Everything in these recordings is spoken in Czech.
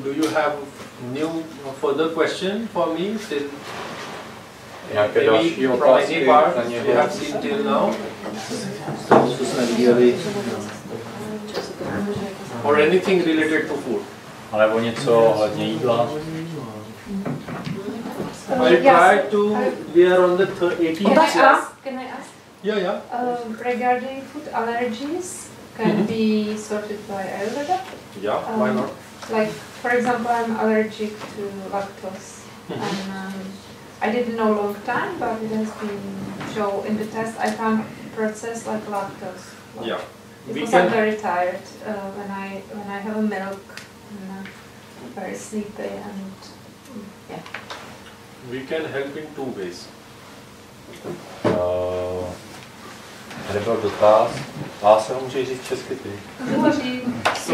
do you have new further question for me still? Nějaké další from any otázky part na you něho? have seen till now? Co jsme viděli? Or anything related to food? Alebo něco ohledně jídla? I try to, we are on the 18th. Can I ask? Yeah. Regarding food allergies, can be sorted by Ayurveda? Yeah, why not? Like, for example, I'm allergic to lactose. And I didn't know long time, but it has been shown in the test. I can't process like lactose. Yeah. Because I'm very tired when I have a milk. I'm very sleepy and yeah. We can help in two ways. Tady byl dotaz. A se ho můžeš říct česky ty? Z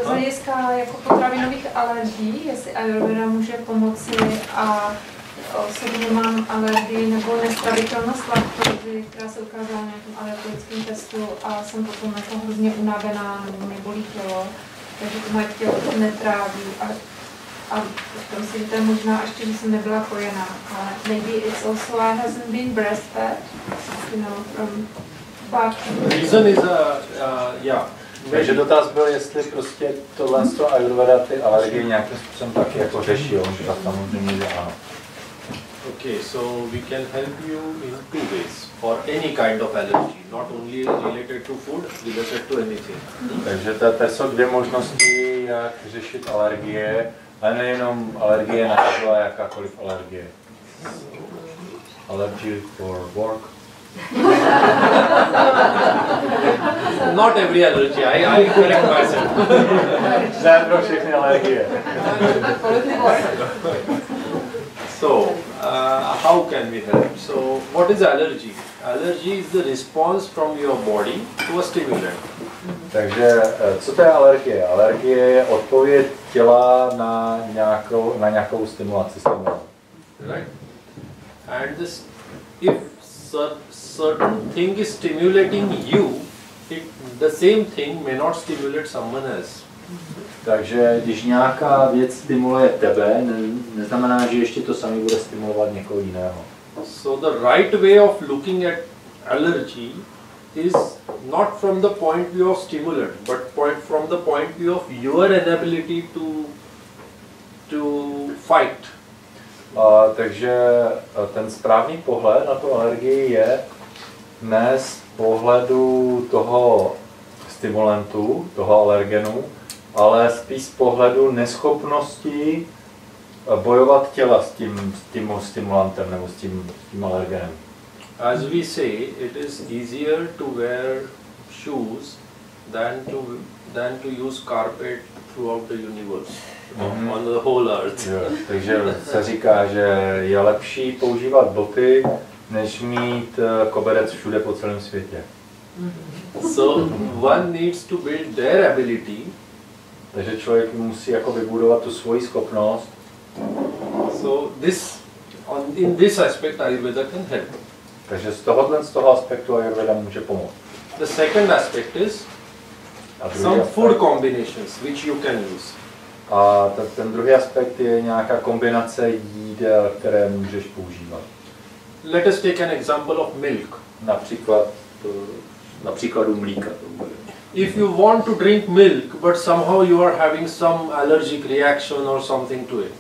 hlediska jako potravinových alergií, jestli Ayurveda může pomoci a osobně mám alergii nebo nestravitelnost laktózy, která se ukázala na nějakém alergickém testu a jsem potom jako hrozně unavená nebo mě bolí tělo, takže to moje tělo to netráví a myslím, že to je možná ještě, že jsem nebyla kojená, ale maybe it's also I hasn't been breastfed, you know, from back. Reason is yeah. Takže dotaz byl, jestli prostě tohle z toho Ayurveda ty alergie nějakým způsobem taky jako řeší, on říká samozřejmě, že ano. Okay, so we can help you in two ways for any kind of allergy, not only related to food, related to anything. Takže to jsou dvě možnosti, jak řešit alergie, ale nejenom alergie na jídlo, ale jakákoliv alergie. Allergy for work. Not every allergy, I correct myself. Ne pro všechny alergie. So, how can we help? So, what is allergy? Allergy is the response from your body to a stimulant. Takže, co to je alergie? Alergie je odpověď těla na nějakou stimulaci. Right? And this, if certain thing is stimulating you, the same thing may not stimulate someone else. Takže když nějaká věc stimuluje tebe, neznamená, že ještě to samé bude stimulovat někoho jiného. So the right way of looking at allergy is not from the point of view of stimulant, but from the point of view of your inability to fight. Takže ten správný pohled na tu alergii je ne z pohledu toho stimulantu, toho alergenu, ale spíš z pohledu neschopnosti bojovat těla s tím stimulantem nebo s tím alergenem. As we say, it is easier to wear shoes than to use carpet throughout the universe, on the whole earth. Takže se říká, že je lepší používat boty, než mít koberec všude po celém světě. So one needs to build their ability. Takže člověk musí jako vybudovat tu svoji schopnost. So in this aspect Ayurveda can help. Takže z toho aspektu Ayurveda může pomoct. The second aspect is some food combinations which you can use. A ten druhý aspekt je nějaká kombinace jídel, které můžeš používat. Let us take an example of milk. Například u mlíka. If you want to drink milk, but somehow you are having some allergic reaction or something to it.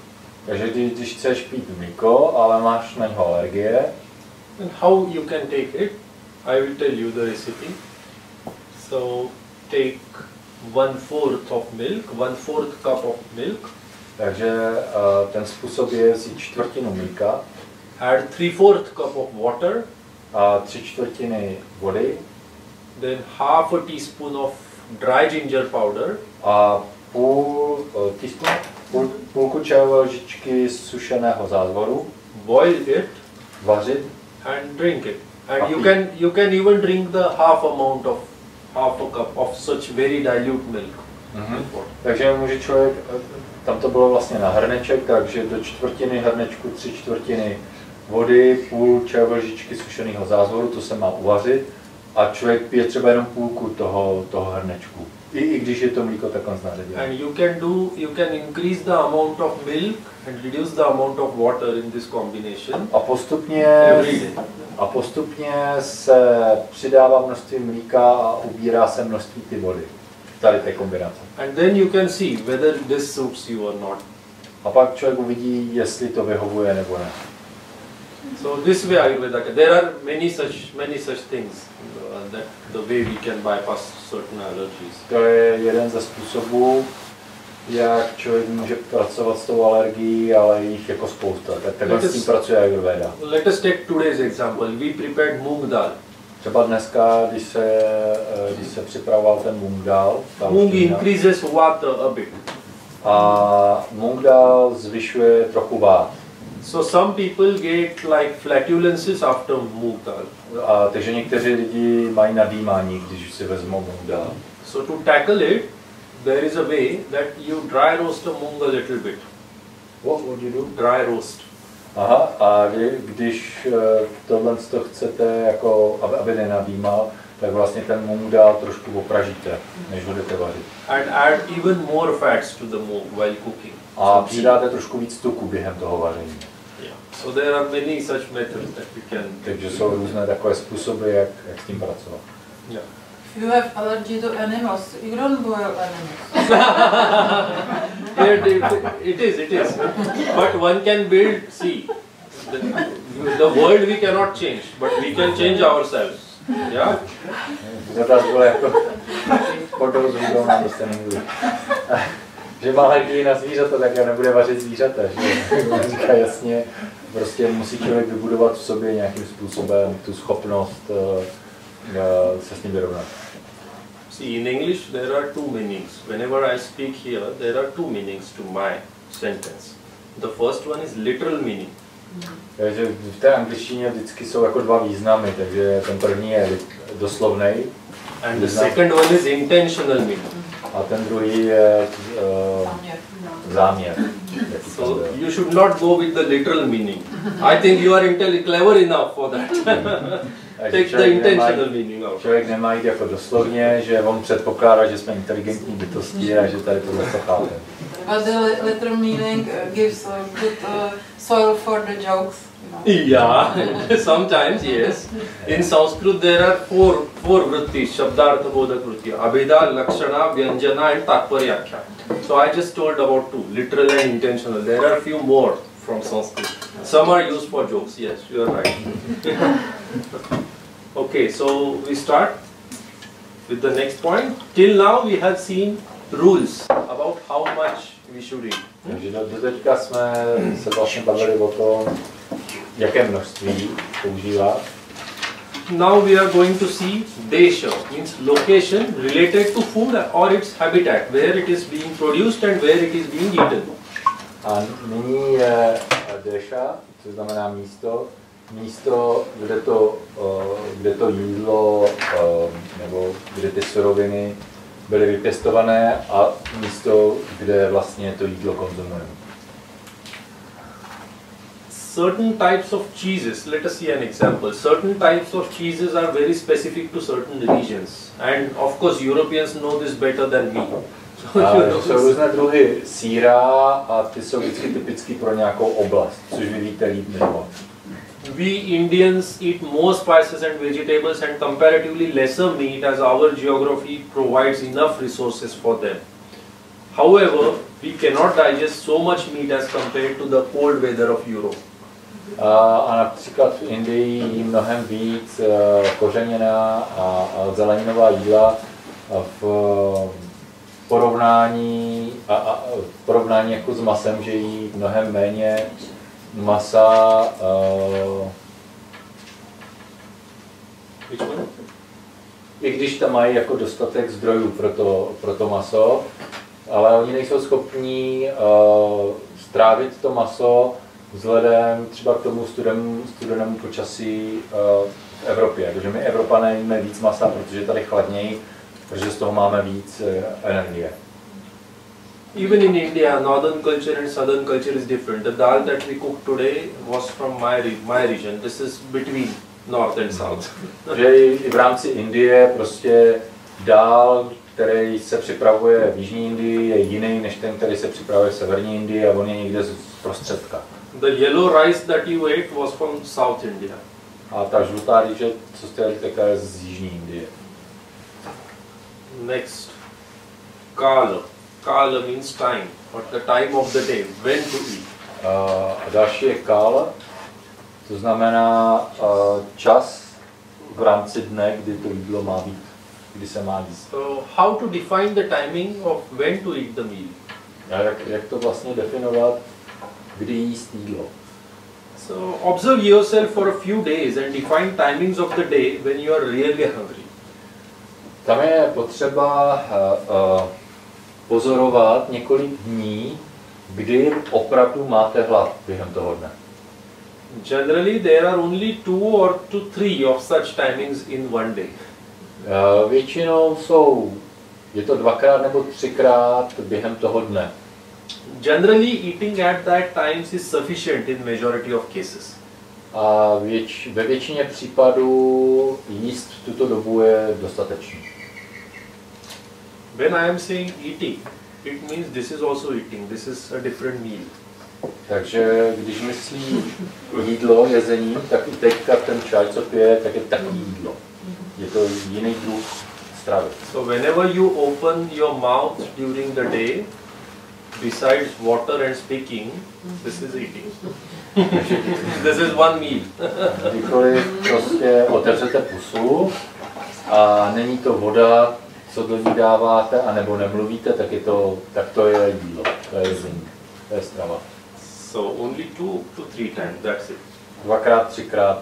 Takže když chceš pít mlíko, ale máš na něho alergie, then how you can take it? I will tell you the recipe. So take 1/4 of milk, 1/4 cup of milk. Takže ten způsob je vzít čtvrtinu mlíka. Add 3/4 cup of water. A 3/4 vody. Then half a teaspoon of dry ginger powder. A půlku čajové lžičky sušeného zázvoru. Boil it. Vařit. And drink it. And you can even drink the half a cup of such very dilute milk. Takže může člověk, tam to bylo vlastně na hrneček, takže do čtvrtiny hrnečku 3/4 vody, půl čajové lžičky sušeného zázvoru, to se má uvařit. A člověk pije třeba jenom půlku toho hrnečku. I když je to mlíko takhle znařaděné. And you can increase the amount of milk and reduce the amount of water in this combination. A postupně se přidává množství mlíka a ubírá se množství ty vody. Tady té kombinace. And then you can see whether this suits you or not. A pak člověk uvidí, jestli to vyhovuje nebo ne. So this way Ayurveda, there are many such things that the way we can bypass certain allergies. To je jeden ze způsobů, jak člověk může pracovat s tou alergií, ale jich jako spousta. Takhle s tím pracuje Ayurveda. Let us take today's example. We prepared moong dal. Třeba dneska, když se připravoval ten moong dal, moong increases water a bit. A moong dal zvyšuje trochu váh. So some people get like flatulences after moong dal. A takže někteří lidi mají nadýmání, když si vezmou moong dal. So to tackle it, there is a way that you dry roast a moong a little bit. What would you do? Dry roast. Aha, a když tohle chcete, jako, aby nenadýmal, tak vlastně ten moong dal trošku opražíte, než ho jdete vařit. And add even more fats to the moong while cooking. A přidáte trošku víc tuku během toho vaření. Yeah. So there are many such methods that we can. Takže jsou různé takové způsoby, jak s tím pracovat. Yeah. If you have allergy to animals, you don't boil animals. It is. But one can build, see, the world we cannot change, but we can change ourselves. Yeah? Dotaz byl jako, for those who don't understand English. Že má alergii na zvířata, tak já nebude vařit zvířata, že? Říká jasně, prostě musí člověk vybudovat v sobě nějakým způsobem tu schopnost se s ním vyrovnat. See, in English there are two meanings. Whenever I speak here, there are two meanings to my sentence. The first one is literal meaning. Takže v té angličtině vždycky jsou jako dva významy, takže ten první je doslovnej. And the second one is intentional meaning. A ten druhý je záměr. So you should not go with the literal meaning. I think you are clever enough for that. Take the intentional meaning out. Člověk nemá jít jako doslovně, že on předpokládá, že jsme inteligentní bytosti a že tady tohle to chápe. But the literal meaning gives a good soil for the jokes. Yeah, sometimes yes. In Sanskrit there are four vrittis, Shabdartha Bodhak vritti, Abheda, Lakshana, Vyanjana and Tatparyakhya. So I just told about two, literal and intentional. There are few more from Sanskrit. Some are used for jokes, yes, you are right. Okay, so we start with the next point. Till now we have seen rules about how much we should eat. Takže do teďka jsme se vlastně bavili o tom, jaké množství používat. Now we are going to see desha, means location related to food or its habitat, where it is being produced and where it is being eaten. A nyní je desha, což znamená místo, kde to jídlo nebo kde ty suroviny byly vypěstované a místo, kde vlastně to jídlo konzumujeme. Certain types of cheeses, let us see an example. Certain types of cheeses are very specific to certain regions, and of course Europeans know this better than me. Jsou různé druhy sýra a ty jsou vždycky typický pro nějakou oblast, což vy víte líp než moc. We Indians eat more spices and vegetables and comparatively lesser meat as our geography provides enough resources for them. However, we cannot digest so much meat as compared to the cold weather of Europe. A například v Indii jí mnohem víc kořeněná a zeleninová jídla v porovnání jako s masem, že jí mnohem méně masa. I když tam mají jako dostatek zdrojů pro to maso, ale oni nejsou schopní strávit to maso vzhledem třeba k tomu studenému počasí v Evropě. Takže my Evropané jíme víc masa, protože je tady chladněji, protože z toho máme víc energie. Even in India, northern culture and southern culture is different. The dal that we cooked today was from my region. This is between north and south. Že i v rámci Indie prostě dál, který se připravuje v Jižní Indii, je jiný než ten, který se připravuje v Severní Indii a on je někde z prostředka. The yellow rice that you ate was from South India. A ta žlutá rýže, co jste jeli, taká je z Jižní Indie. Next, Kala. Kala means time, or the time of the day, when to eat. A další je Kala, to znamená čas v rámci dne, kdy to jídlo má být, kdy se má jíst. So, how to define the timing of when to eat the meal? A jak to vlastně definovat, kdy jíst jídlo? So, observe yourself for a few days and define timings of the day when you are really hungry. Tam je potřeba pozorovat několik dní, kdy opravdu máte hlad během toho dne. Generally, there are only 2 or 3 of such timings in one day. Většinou je to 2krát nebo 3krát během toho dne. Generally, eating at that times is sufficient in majority of cases. A ve většině případů jíst v tuto dobu je dostatečný. When I am saying eating, it means this is also eating. This is a different meal. Takže když myslí jídlo, jezení, tak i teďka ten čaj, co pije, tak je taky jídlo. Je to jiný druh stravy. So whenever you open your mouth during the day, besides water and speaking, this is eating. This is one meal. Kdykoliv prostě otevřete pusu a není to voda, co do ní dáváte, anebo nemluvíte, tak to je jídlo, to je jezení, to je strava. So only 2 to 3 times, that's it. 2krát, 3krát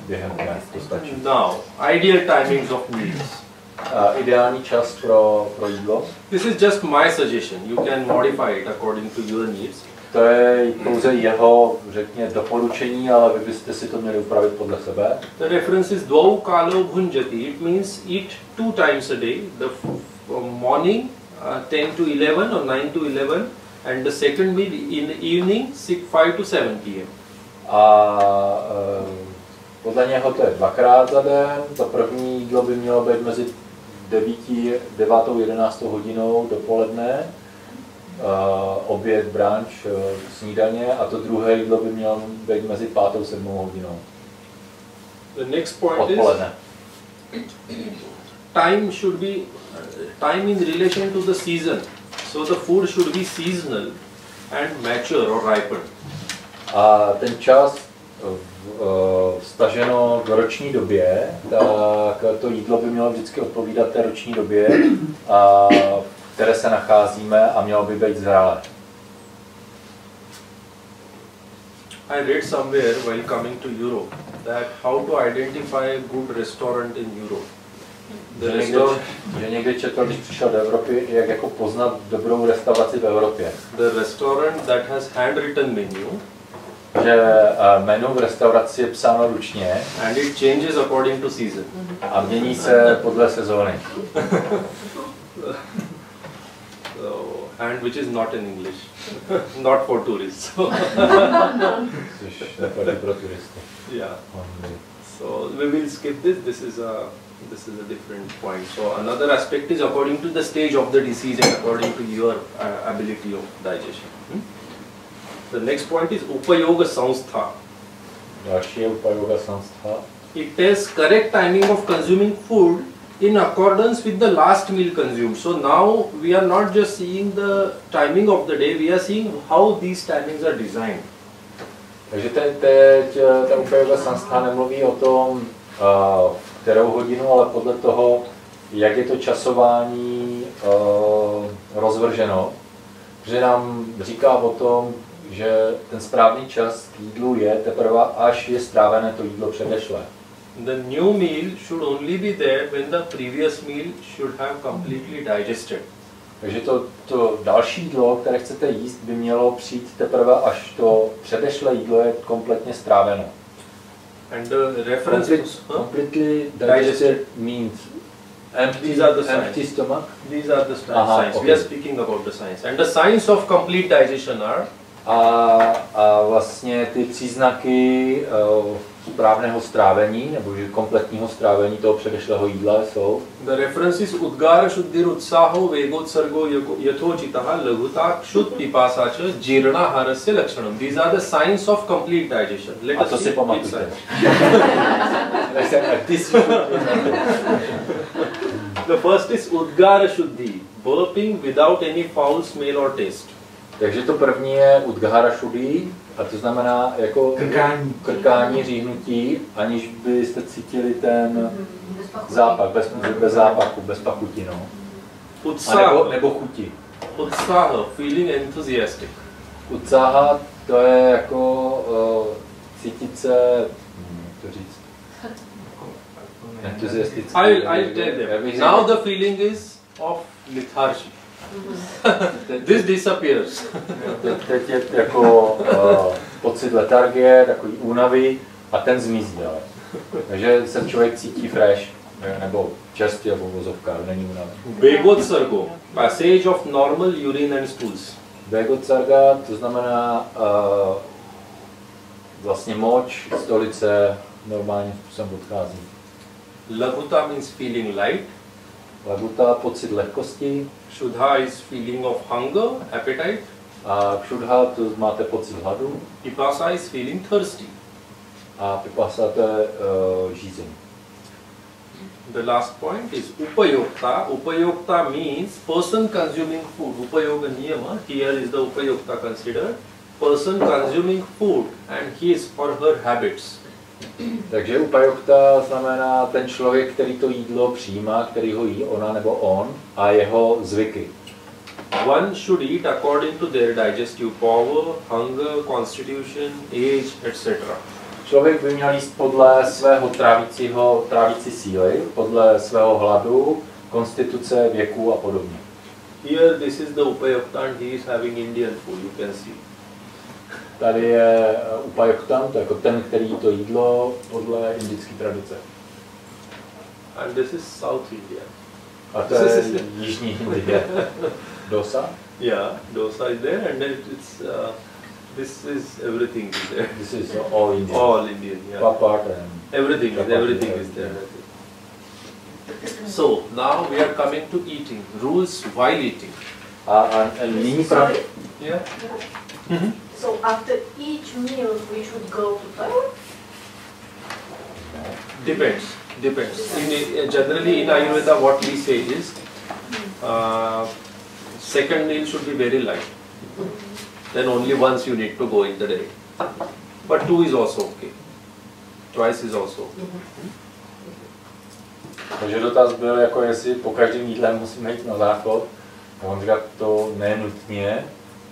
během dne, to stačí. Now, ideal timings of meals. Ideální čas pro jídlo. This is just my suggestion. You can modify it according to your needs. To je pouze jeho, řekněme, doporučení, ale vy byste si to měli upravit podle sebe. The reference is dvau kalo bhunjati. It means eat 2 times a day. The morning 10 to 11 or 9 to 11 and the second meal in the evening 5 to 7 p.m. A podle něho to je 2krát za den. To první jídlo by mělo být mezi 9. 11. hodinou dopoledne. Oběd, brunch, snídaně a to druhé jídlo by mělo být mezi 5. a 7. hodinou. The next point odpoledne. Is time should be time in relation to the season. So the food should be seasonal and mature or ripened. A ten čas vztaženo v roční době, tak to jídlo by mělo vždycky odpovídat té roční době, v které se nacházíme a mělo by být zralé. I read somewhere while coming to Europe that how to identify a good restaurant in Europe. Že někdy četl, když přišel do Evropy, jak jako poznat dobrou restauraci v Evropě. The restaurant that has handwritten menu. Že menu v restauraci je psáno ručně. And it changes according to season. A mění se podle sezóny. And which is not in English, not for tourists. Yeah. So we will skip this. This is a different point. So another aspect is according to the stage of the disease and according to your ability of digestion. The next point is Upayoga Sanstha. Další je Upayoga Sanstha. It tells correct timing of consuming food in accordance with the last meal consumed. So now we are not just seeing the timing of the day, we are seeing how these timings are designed. Takže teď ta Upayoga Sanstha nemluví o tom, kterou hodinu, ale podle toho, jak je to časování rozvrženo. Protože nám říká o tom, že ten správný čas k jídlu je teprve, až je strávené to jídlo předešlé. The new meal should only be there when the previous meal should have completely digested. Takže to další jídlo, které chcete jíst, by mělo přijít teprve, až to předešlé jídlo je kompletně stráveno. And the reference completely digested means empty stomach. These are the signs. Okay. We are speaking about the signs. And the signs of complete digestion are a vlastně ty příznaky správného strávení, nebo že kompletního strávení toho předešlého jídla jsou. The reference is Udgara Shuddhir Utsaho Vegotsargo Yathochitaha Laghuta Shud Pipasa cha Jirna Harasya Lakshanam. These are the signs of complete digestion. Let A us to si see pamatujte. The first is Udgara Shuddhi, burping without any foul smell or taste. Takže to první je Udgara Shuddhi, a to znamená jako krkání, říhnutí, aniž byste cítili ten zápach, bez zápachu, bez pachuti, no. Nebo chuti. Utsaha, feeling enthusiastic. Utsaha, to je jako cítit se, jak to říct, entuziastický. I'll tell them. Now the feeling is of lethargy. This disappears. Teď je jako pocit letargie, takový únavy a ten zmizí. Takže se člověk cítí fresh, nebo čerstvě v uvozovkách, není únavy. Vegotsargo, passage of normal urine and stools. Vegotsarga, to znamená vlastně moč, stolice normálním způsobem odchází. Laghuta means feeling light. Laghuta, pocit lehkosti. Shuddha is feeling of hunger, appetite. A kšudha, to máte pocit hladu. Pipasa is feeling thirsty. A pipasa, to je žízeň. The last point is upayokta. Upayokta means person consuming food. Upayoga niyama, here is the upayokta considered. Person consuming food and his or her habits. Takže upayokta znamená ten člověk, který to jídlo přijímá, který ho jí ona nebo on, a jeho zvyky. One should eat according to their digestive power, hunger, constitution, age, etc. Člověk by měl jíst podle svého trávící síly, podle svého hladu, konstituce, věku a podobně. Here this is the upayokta and he is having Indian food, you can see. Tady je upayoktam, to je jako ten, který jí to jídlo podle indické tradice. And this is South India. A to je jižní Indie. Dosa? Yeah, dosa is there, and then it's this is everything is there. This is all Indian. All Indian, yeah. Papat and everything is there. So now we are coming to eating. Rules while eating. A nyní právě. Yeah. So after each meal we should go to toilet? Depends. Generally in Ayurveda what we say is second meal should be very light. Then only once you need to go in the day. But 2 is also okay. Twice is also okay. Takže dotaz byl, jako jestli po každém jídle musíme jít na záchod. Já vám říkám, to nenutně,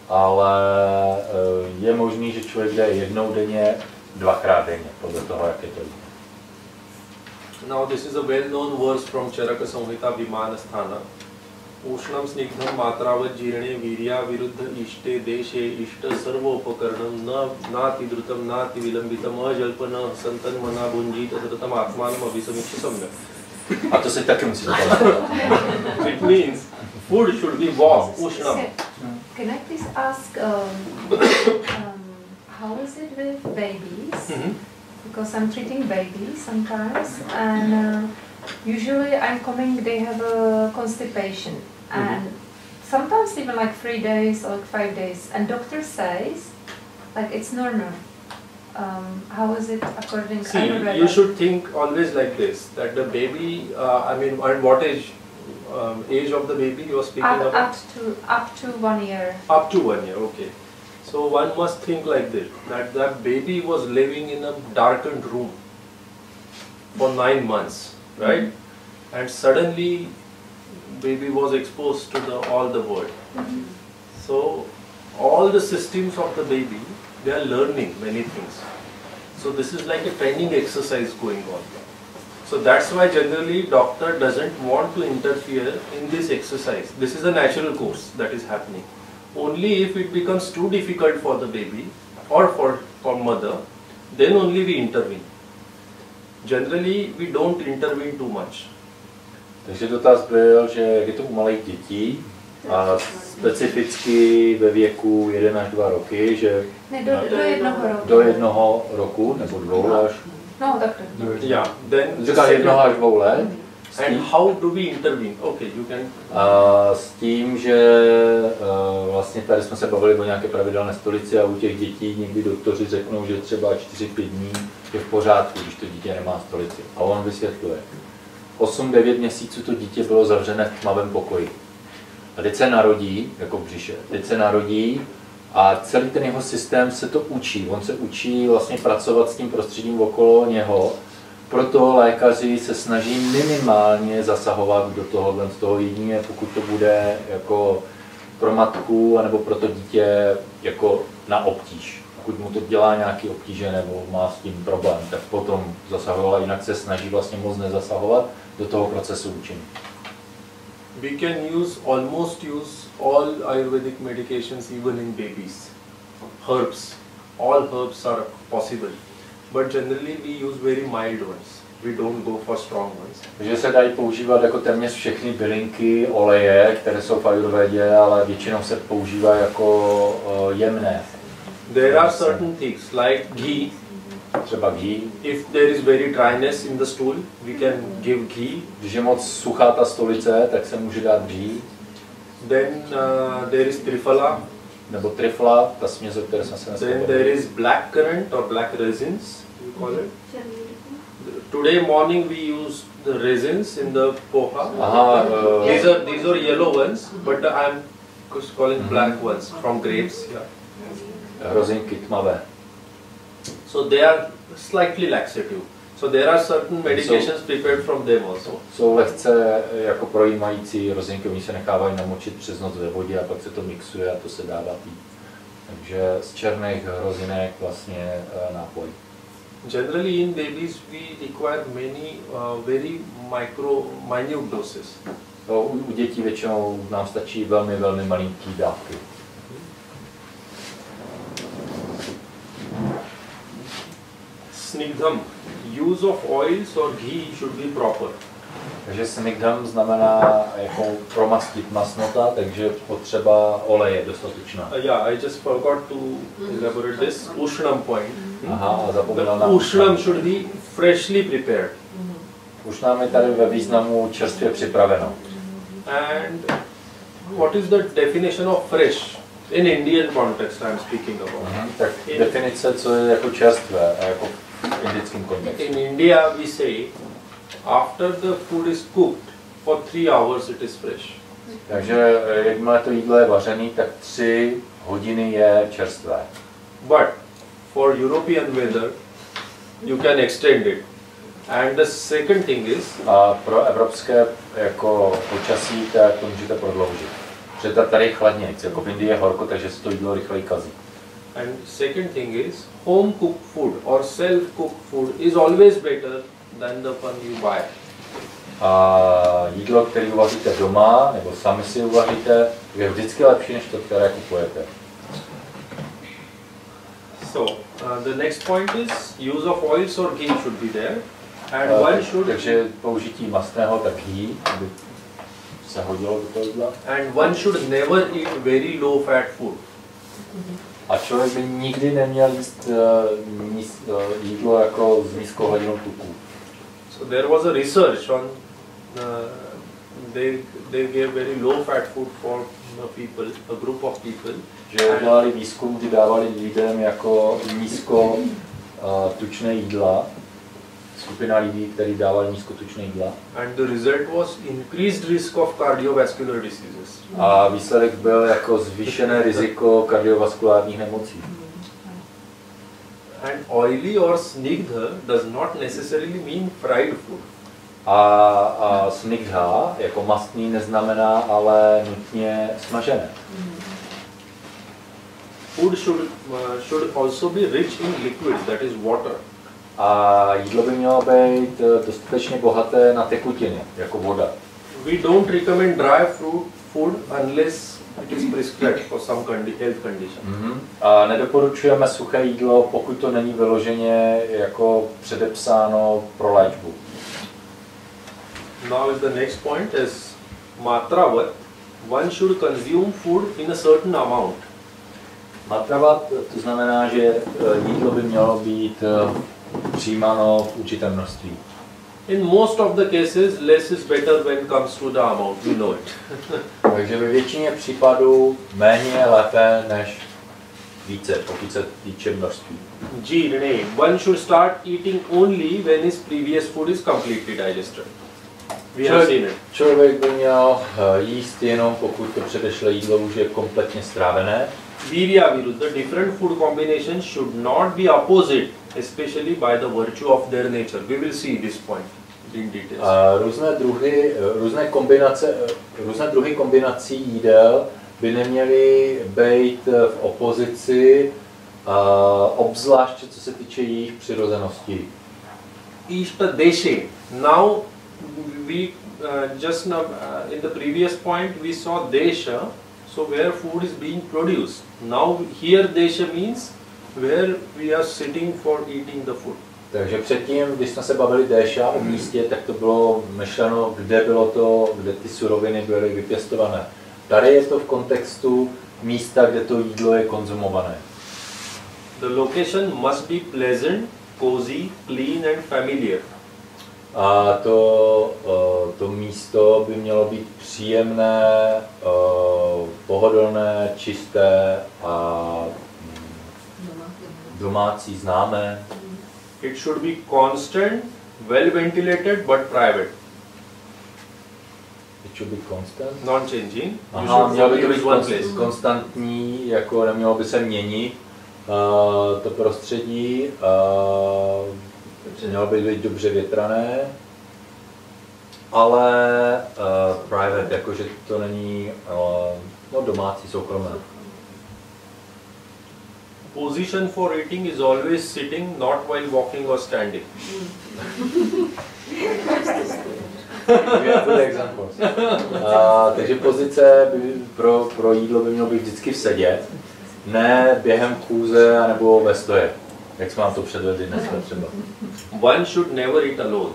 ale je možný, že člověk jde jednou denně, 2krát denně, podle toho, jak je to jídlo. Now this is a well-known verse from Charaka Samhita Vimanasthana. Ushnam snigdham matravat jirne virya viruddha ishte deshe ishta sarvopakaranam nati drutam nati vilambitam ajalpana santan mana bunjita satatam atmanam avisamiksha samyak. A to si taky musíte pamatovat. It means food should be warm, ushnam. Can I please ask, how is it with babies? Because I'm treating babies sometimes, and usually I'm coming, they have a constipation, and sometimes even like 3 days or like 5 days, and doctor says like it's normal. How is it according to Ayurveda? You should think always like this, that the baby, and what age of the baby you are speaking about? Up to 1 year. Up to 1 year, okay. So one must think like this, that the baby was living in a darkened room for 9 months, right? And suddenly baby was exposed to all the world. So all the systems of the baby, they are learning many things. So this is like a training exercise going on. So that's why generally doctor doesn't want to interfere in this exercise. This is a natural course that is happening. Only if it becomes too difficult for the baby or for mother, then only we intervene. Generally we don't intervene too much. Takže dotaz byl, že jak je to u malých dětí, a specificky ve věku 1 až 2 roky, že ne, do 1 roku. Do 1 roku, nebo 2 až No, takhle. Yeah. Then Říká 1 až 2 let. And how do we intervene? Okay, you can. S tím, že vlastně tady jsme se bavili o nějaké pravidelné stolici a u těch dětí někdy doktoři řeknou, že třeba 4-5 dní je v pořádku, když to dítě nemá stolici. A on vysvětluje. 8-9 měsíců to dítě bylo zavřené v tmavém pokoji. A teď se narodí, jako v břiše, teď se narodí a celý ten jeho systém se to učí. On se učí vlastně pracovat s tím prostředím okolo něho. Proto lékaři se snaží minimálně zasahovat do tohohle, z toho jedině, pokud to bude jako pro matku anebo pro to dítě jako na obtíž. Pokud mu to dělá nějaký obtíže nebo má s tím problém, tak potom zasahuje, ale jinak se snaží vlastně moc nezasahovat do toho procesu učení. We can almost use all Ayurvedic medications even in babies. Herbs. All herbs are possible. But generally we use very mild ones. We don't go for strong ones. Takže se dají používat jako téměř všechny bylinky, oleje, které jsou v Ayurvedě, ale většinou se používají jako jemné. There are certain things like ghee. Třeba ghee. If there is very dryness in the stool, we can give ghee. Když je moc suchá ta stolice, tak se může dát ghee. Then there is triphala. Nebo trifla, ta směs, o které jsme se dneska Then there is black currant or black raisins, you call it. Today morning we used the raisins in the poha. Aha, These are yellow ones, but I am calling black ones from grapes. Yeah. hrozinky tmavé. So they are slightly laxative. So there are certain medications prepared from them also. Jsou lehce jako projímající hrozinky, oni se nechávají namočit přes noc ve vodě a pak se to mixuje a to se dá pít. Takže z černých hrozinek vlastně nápoj. Generally in babies we require many very minute doses. U dětí většinou nám stačí velmi, velmi malinký dávky. Snigdham. Use of oils or ghee should be proper. Takže snigdham znamená jako promastit masnota, takže potřeba oleje dostatečná. Yeah, I just forgot to elaborate this Ushnam point. Aha, a zapomněl na Ushnam should be freshly prepared. Ushnam je tady ve významu čerstvě připraveno. And what is the definition of fresh? In Indian context I am speaking about. Tak definice, co je jako čerstvé a jako v indickém kontextu. In India we say after the food is cooked for 3 hours it is fresh. Takže jakmile to jídlo je vařený, tak 3 hodiny je čerstvé. But for European weather you can extend it. And the second thing is, a pro evropské jako počasí, tak to můžete prodloužit. Protože tady je chladnějc, jako v Indii je horko, takže se to jídlo rychleji kazí. and second thing is, home cooked food or self cooked food is always better than the one you buy. A jídlo, které uvaříte doma, nebo sami si uvaříte, je vždycky lepší, než to, které kupujete. So, the next point is, use of oils or ghee should be there. And one should, Takže použití mastného, tak ghee, aby se hodilo do toho jídla. and one should never eat very low fat food. A člověk by nikdy neměl jíst jídlo jako s nízkou hladinou tuků. So there was a research on, they gave very low fat food for people, a group of people. Že udělali výzkum, kdy dávali lidem jako nízko tučné jídla, skupina lidí, kteří dávali nízkotučné jídla. And the result was increased risk of cardiovascular diseases. A výsledek byl jako zvýšené riziko kardiovaskulárních nemocí. And oily or snigdha does not necessarily mean fried food. A snigdha jako mastný neznamená ale nutně smažené. Food should also be rich in liquid, that is water. A jídlo by mělo být dostatečně bohaté na tekutiny, jako voda. We don't recommend dry food unless it is prescribed for some health condition. A nedoporučujeme suché jídlo, pokud to není vyloženě jako předepsáno pro léčbu. Now the next point is matravat. One should consume food in a certain amount. Matravat, to znamená, že jídlo by mělo být přijímáno v určitém množství. In most of the cases, less is better when it comes to the amount, you know it. Takže ve většině případů méně je lépe než více, pokud se týče množství. G. Renee, one should start eating only when his previous food is completely digested. We have seen it. Člověk by měl jíst jenom pokud to předešlé jídlo už je kompletně strávené. Virya Virudha, different food combinations should not be opposite, especially by the virtue of their nature. We will see this point in details. Různé druhy kombinací jídel by neměly být v opozici, obzvláště co se týče jejich přirozenosti. Ishta Deshe. Now we just now in the previous point we saw Desha, so where food is being produced. Now here Desha means where we are sitting for eating the food. Takže předtím, když jsme se bavili déša o místě, tak to bylo myšleno, kde ty suroviny byly vypěstované. Tady je to v kontextu místa, kde to jídlo je konzumované. The location must be pleasant, cozy, clean and familiar. A to místo by mělo být příjemné, pohodlné, čisté a domácí, známé. It should be constant, well ventilated but private. It should be constant. Non-changing. Aha, mělo by to být konstantní, jako nemělo by se měnit to prostředí. Mělo by být dobře větrané, ale private, jakože to není domácí, soukromé. Position for eating is always sitting, not while walking or standing. Takže pozice pro jídlo by mělo být vždycky v sedě, ne během chůze nebo ve stoje, jak jsme vám to předvedli dneska třeba. One should never eat alone.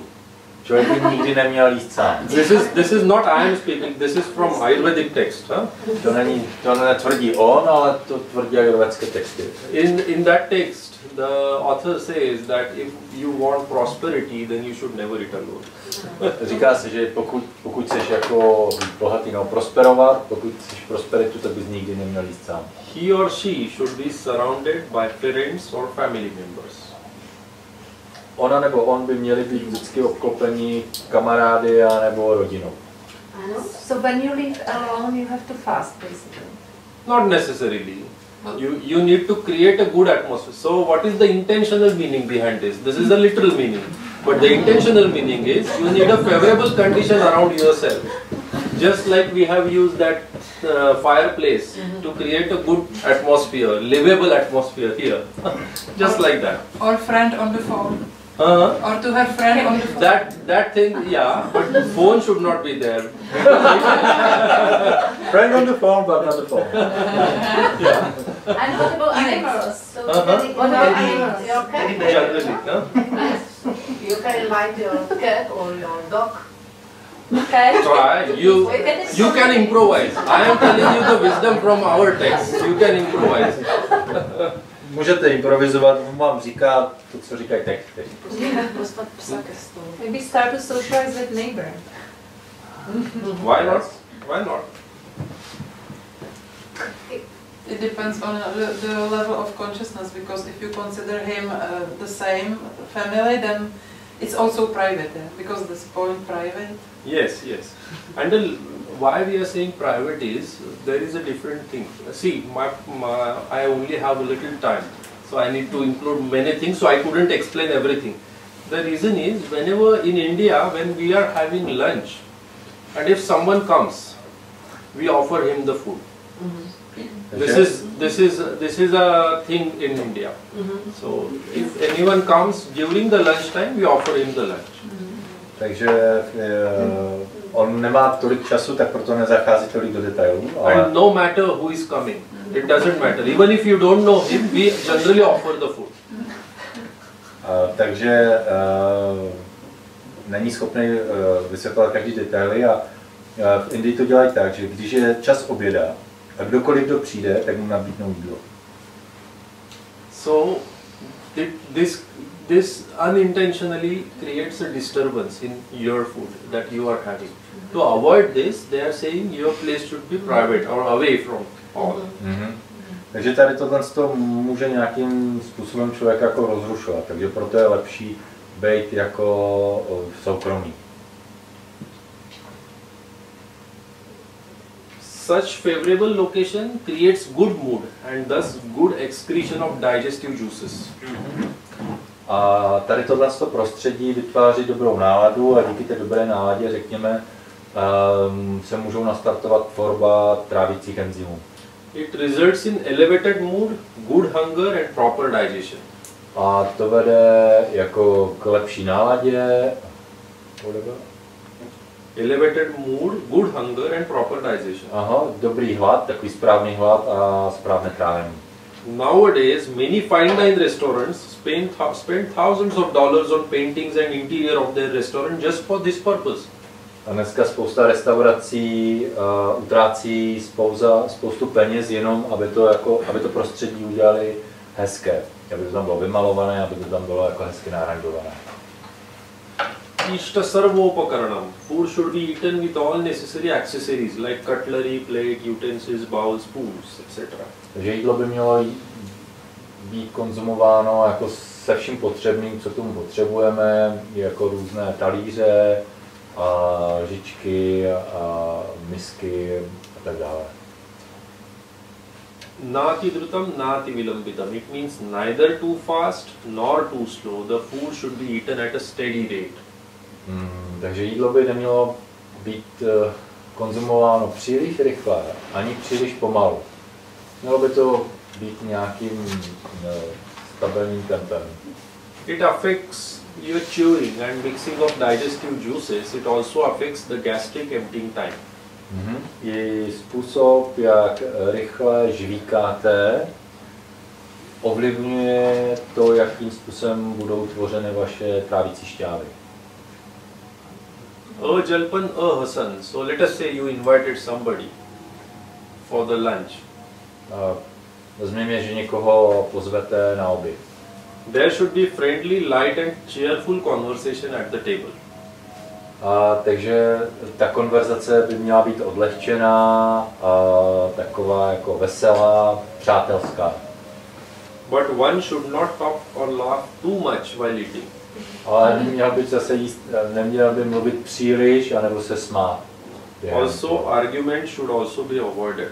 Člověk by nikdy neměl jíst sám. This is not I am speaking, this is from Ayurvedic text. To netvrdí on, ale to tvrdí ayurvédské texty. In that text, the author says that if you want prosperity, then you should never eat alone. Říká se, že pokud chceš jako bohatý, prosperovat, pokud chceš prosperitu, tak bys nikdy neměl jíst sám. He or she should be surrounded by parents or family members. Ona nebo on by měli být vždycky obklopeni kamarády a nebo rodinou. So when you live alone, you have to fast, basically. Not necessarily. You need to create a good atmosphere. So what is the intentional meaning behind this? This is a literal meaning. But the intentional meaning is you need a favorable condition around yourself. Just like we have used that fireplace to create a good atmosphere, livable atmosphere here. Just like that. Or friend on the phone. Or to have friend on the phone. That thing, yeah, but the phone should not be there. Friend on the phone, but not the phone. Yeah. And what about animals? So What about animals? your cat? Generally, no? You can invite your cat or your dog. Okay. Try. You can improvise. I am telling you the wisdom from our text. You can improvise. Můžete improvizovat, on vám říká to, co říkají texty. Maybe start to socialize with neighbor. Why not? Why not? It depends on the level of consciousness, because if you consider him the same family, then it's also private, because this point private. Yes, yes. And why we are saying private is, there is a different thing. See, I only have a little time, so I need to include many things, so I couldn't explain everything. The reason is, whenever in India, when we are having lunch, and if someone comes, we offer him the food. This is a thing in India. So if anyone comes during the lunch time, we offer him the lunch. Takže on nemá tolik času, tak proto nezachází tolik do detailů. And no matter who is coming, it doesn't matter. Even if you don't know him, we generally offer the food. Takže není schopný vysvětlovat každý detaily a v Indii to dělají tak, že když je čas oběda a kdokoliv, kdo přijde, tak mu nabídnou jídlo. So this unintentionally creates a disturbance in your food that you are having. To avoid this, they are saying your place should be private or away from all. Takže tady tohle může nějakým způsobem člověk jako rozrušovat, takže proto je lepší být jako soukromý. Such favorable location creates good mood and thus good excretion of digestive juices. A tady tohle prostředí vytváří dobrou náladu a díky té dobré náladě, řekněme, se můžou nastartovat tvorba trávicích enzymů. It results in elevated mood, good hunger and proper digestion. A to vede jako k lepší náladě. Elevated mood, good hunger and proper digestion. Aha, dobrý hlad, takový správný hlad a správné trávení. Nowadays, many fine dine restaurants spend thousands of dollars on paintings and interior of their restaurant just for this purpose. A dneska spousta restaurací utrácí spoustu peněz jenom, aby to prostředí udělali hezké. Aby to tam bylo vymalované, aby to tam bylo jako hezky naranžované. Ishta sarvopakaranam. Food should be eaten with all necessary accessories like cutlery, plate, utensils, bowls, spoons, etc. Takže jídlo by mělo být konzumováno jako se vším potřebným, co tomu potřebujeme, jako různé talíře, a lžičky a misky a tak dále. Nati drutam, nati vilambitam. It means neither too fast nor too slow. The food should be eaten at a steady rate. Takže jídlo by nemělo být konzumováno příliš rychle, ani příliš pomalu. Mělo by to být nějakým stabilním tempem. It affects your chewing and mixing of digestive juices. It also affects the gastric emptying time. I způsob, jak rychle žvíkáte, ovlivňuje to, jakým způsobem budou tvořeny vaše trávicí šťávy. Jalpan, Hasan. So let us say you invited somebody for the lunch. Vezměme, že někoho pozvete na oběd. There should be friendly, light and cheerful conversation at the table. Takže ta konverzace by měla být odlehčená, taková jako veselá, přátelská. But one should not talk or laugh too much while eating. Ale neměl by zase neměl by mluvit příliš, anebo se smát. Also, argument should also be avoided.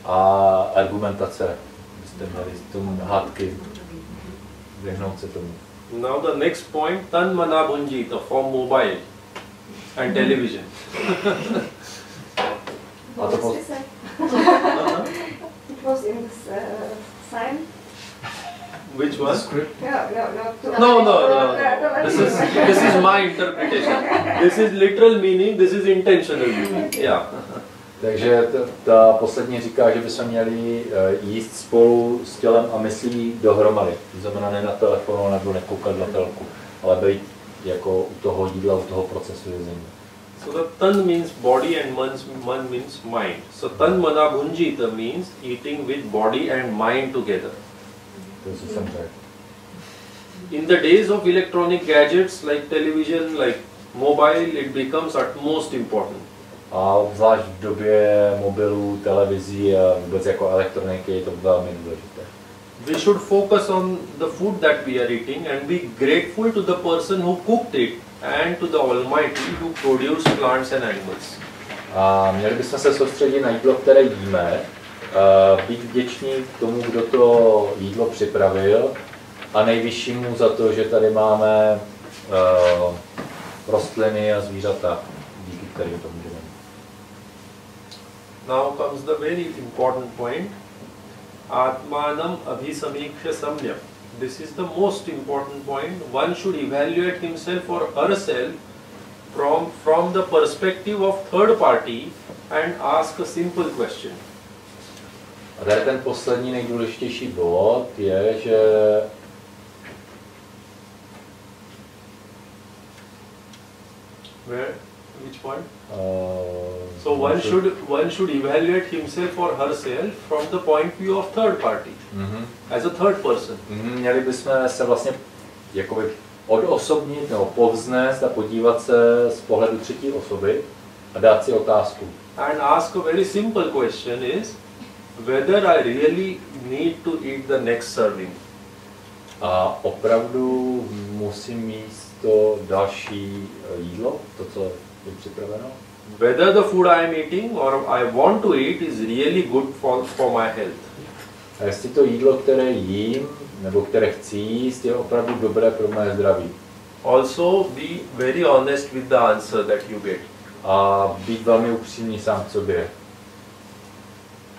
A argumentace, byste měli tomu hádky, vyhnout se tomu. Now the next point, tan mana bunjita for mobile and television. What does it say? It was in this sign. Which one? No. This is my interpretation. This is literal meaning. This is intentional meaning. Yeah. Takže ta poslední říká, že bychom měli jíst spolu s tělem a myslí dohromady. To znamená ne na telefonu nebo nekoukat na telku, ale být jako u toho jídla, u toho procesu jezení. So the tan means body and man means mind. So tan mana bhunjita means eating with body and mind together. To je, co jsem řekl. In the days of electronic gadgets like television, like mobile, it becomes utmost important. A obzvlášť v době mobilů, televizí a vůbec jako elektroniky je to velmi důležité. We should focus on the food that we are eating and be grateful to the person who cooked it and to the Almighty who produced plants and animals. A měli bychom se soustředit na jídlo, které jíme, být vděční k tomu, kdo to jídlo připravil a nejvyššímu za to, že tady máme rostliny a zvířata, díky kterým to můžeme. Now comes the very important point. Atmanam abhisamiksha samyam. This is the most important point. One should evaluate himself or herself from the perspective of third party and ask a simple question. A tady ten poslední nejdůležitější bod je, že Where? Which point? So one should evaluate himself or herself from the point of view of third party, as a third person. Měli bychom se vlastně jakoby odosobnit nebo povznést a podívat se z pohledu třetí osoby a dát si otázku. And ask a very simple question is whether I really need to eat the next serving. A opravdu musím mít to další jídlo, to, co je připraveno? Whether the food I am eating or I want to eat is really good for my health. A jestli to jídlo, které jím, nebo které chci jíst, je opravdu dobré pro mé zdraví. Also be very honest with the answer that you get. A být velmi upřímný sám k sobě.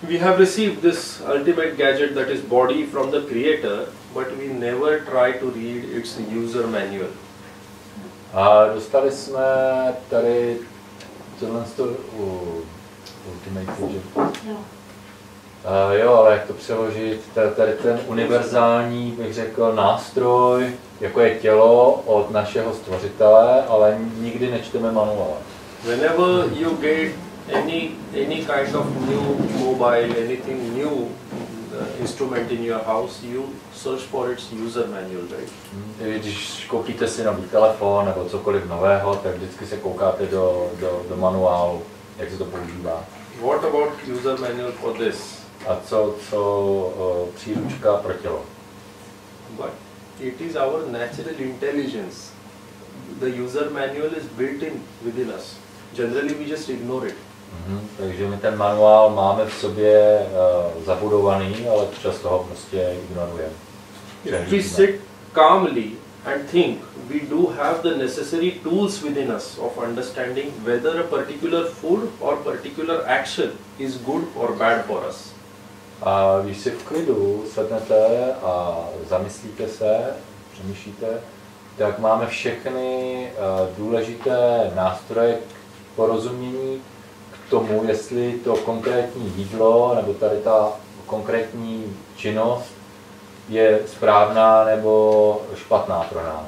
We have received this ultimate gadget that is body from the creator, but we never try to read its user manual. A dostali jsme tady tohle ultimate gadget. Jo, ale jak to přeložit? Tady ten univerzální, bych řekl, nástroj, jako je tělo od našeho stvořitele, ale nikdy nečteme manuál. Whenever you get any kind of new mobile, anything new instrument in your house, you search for its user manual, right? Když koupíte si nový telefon nebo cokoliv nového, tak vždycky se koukáte do manuálu, jak se to používá. What about user manual for this? A co příručka pro tělo? But it is our natural intelligence. The user manual is built in within us. Generally we just ignore it. Takže my ten manuál máme v sobě zabudovaný, ale často ho prostě ignorujeme. If we sit calmly and think, we do have the necessary tools within us of understanding whether a particular food or particular action is good or bad for us. A když si v klidu sednete a zamyslíte se, přemýšlíte, tak máme všechny důležité nástroje k porozumění k tomu, jestli to konkrétní jídlo nebo tady ta konkrétní činnost je správná nebo špatná pro nás.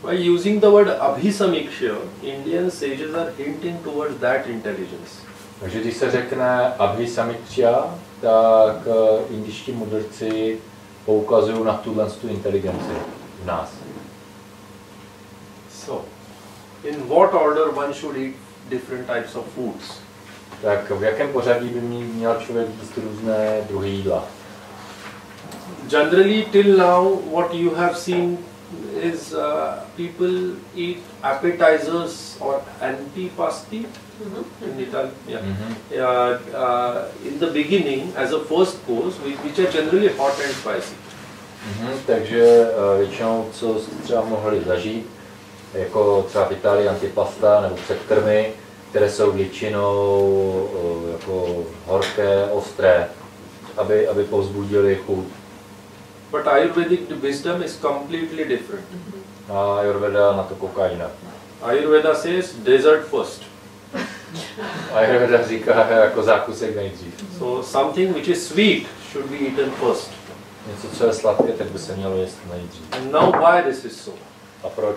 By using the word abhisamiksha, Indian sages are hinting towards that intelligence. Takže když se řekne abhisamiksha, tak indičtí mudrci poukazují na tu inteligenci v nás. So, in what order one should eat different types of foods? Tak v jakém pořadí by měl člověk jíst různé druhy jídla? Generally, till now, what you have seen is people eat appetizers or antipasti. In Italy, in the beginning, as a first course, which are generally hot and spicy. Takže většinou, co jste třeba mohli zažít, jako třeba v Itálii antipasta nebo předkrmy, které jsou většinou jako horké, ostré, aby povzbudili chuť. But Ayurvedic wisdom is completely different. A Ayurveda na to kouká jinak. Ayurveda says dessert first. Ayurveda říká jako zákusek nejdřív. So something which is sweet should be eaten first. Něco, co je sladké, tak by se mělo jíst nejdřív. And now why this is so? A proč?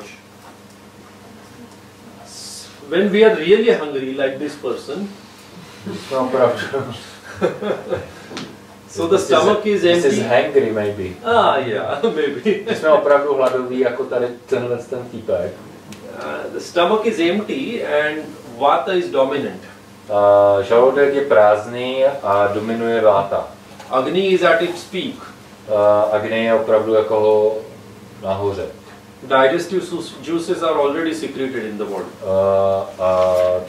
When we are really hungry, like this person, jsme opravdu. so the stomach is empty. This is hangry, maybe. Yeah, maybe. Jsme opravdu hladoví, jako tady ten týpek. The stomach is empty and vata is dominant. Žaludek je prázdný a dominuje váta. Agni is at its peak. Agni je opravdu jako nahoře. Digestive juices are already secreted in the body.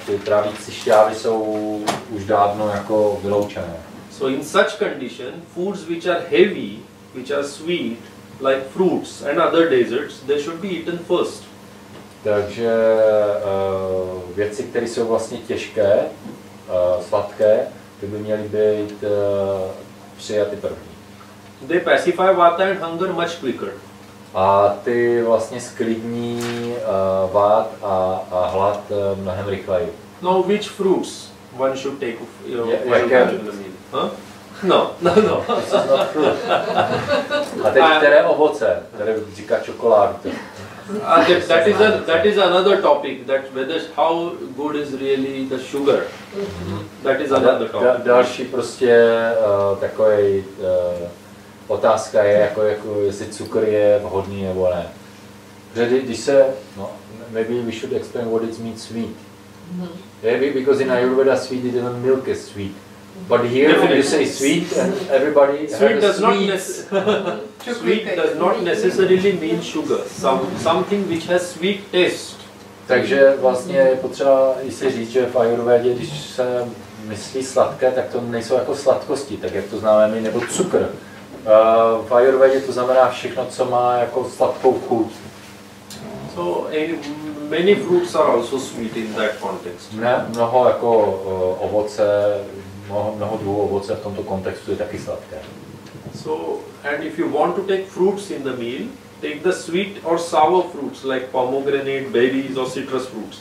Ty trávící šťávy jsou už dávno jako vyloučené. So in such condition, foods which are heavy, which are sweet, like fruits and other desserts, they should be eaten first. Takže věci, které jsou vlastně těžké, sladké, ty by měly být přijaty první. They pacify vata and hunger much quicker. A ty vlastně sklidní vád a hlad mnohem rychleji. Now which fruits one should take while in the meal? Huh? No. This is not fruit. A teď které ovoce, které říká čokoládu. That is another topic. That whether how good is really the sugar. That is another topic. Další prostě takový otázka je, jako jestli cukr je vhodný nebo ne. Protože když se, maybe we should explain what it means sweet. Yeah, because in Ayurveda sweet is even milk is sweet. But here when you say sweet and everybody sweet does not necessarily mean sugar. Something which has sweet taste. Takže vlastně je potřeba si říct, že v Ayurvédě, když se myslí sladké, tak to nejsou jako sladkosti, tak jak to známe my, nebo cukr. V Ayurvédě to znamená všechno, co má jako sladkou chuť. So many fruits are also sweet in that context. Mnoho jako ovoce, mnoho druhů ovoce v tomto kontextu je taky sladké. So, and if you want to take fruits in the meal, take the sweet or sour fruits like pomegranate, berries or citrus fruits.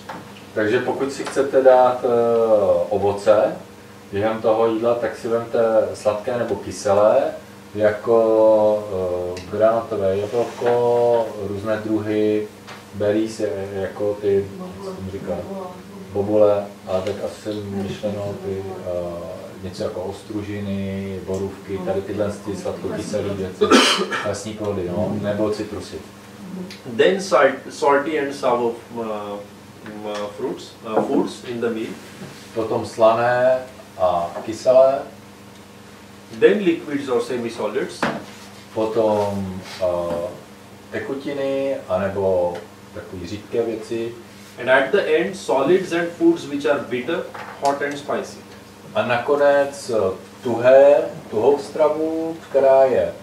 Takže pokud si chcete dát ovoce během toho jídla, tak si vemte sladké nebo kyselé, jako granatové jablko, různé druhy berries, jako ty, co tomu říká, bobule, ale tak asi myšleno ty něco jako ostružiny, borůvky, tady tyhle sladkokyselé věci, lesní plody, nebo citrusy. Then salty and sour foods in the meal. Potom slané a kyselé. Then liquids or semi-solids. Potom tekutiny, anebo takové řídké věci. And at the end, solids and foods which are bitter, hot and spicy. A nakonec tuhou stravu, která je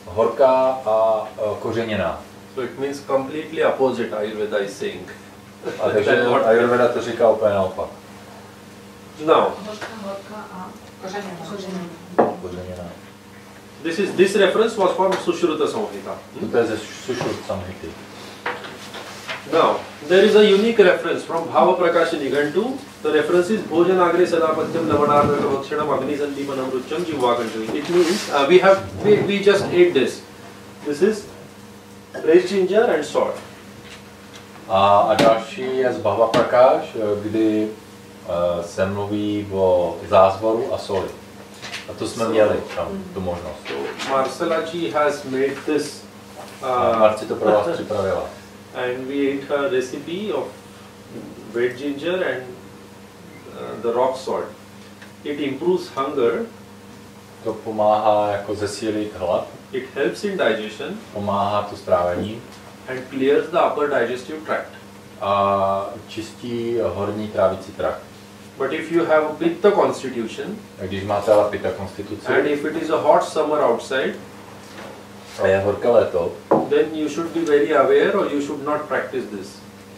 horká a kořeněná. So it means completely opposite Ayurveda is saying. A takže Ayurveda to říká úplně naopak. Now, kořeněná. This reference was from Sushruta Samhita. To je ze Sushruta Samhity. Now, there is a unique reference from Bhava Prakasha Nigantu. The reference is Bhojanagre Sadapatyam Lavanarnaka Vakshanam Agni Sandipanam Rucham Jivvakantam. It means we just ate this. This is fresh ginger and salt. A další je z Bhava Prakash, kdy se mluví o zázvoru a soli. A to jsme měli tam tu možnost. So Marcelaji has made this. Marci to pro vás připravila. And we ate a recipe of red ginger and the rock salt. It improves hunger. To pomáhá jako zesílit hlad. It helps in digestion. Pomáhá to strávení. And clears the upper digestive tract. A čistí horní trávicí trakt. But if you have a pitta constitution, a když máte ale pitta konstituci, and if it is a hot summer outside, a je horké léto, then you should be very aware or you should not practice this.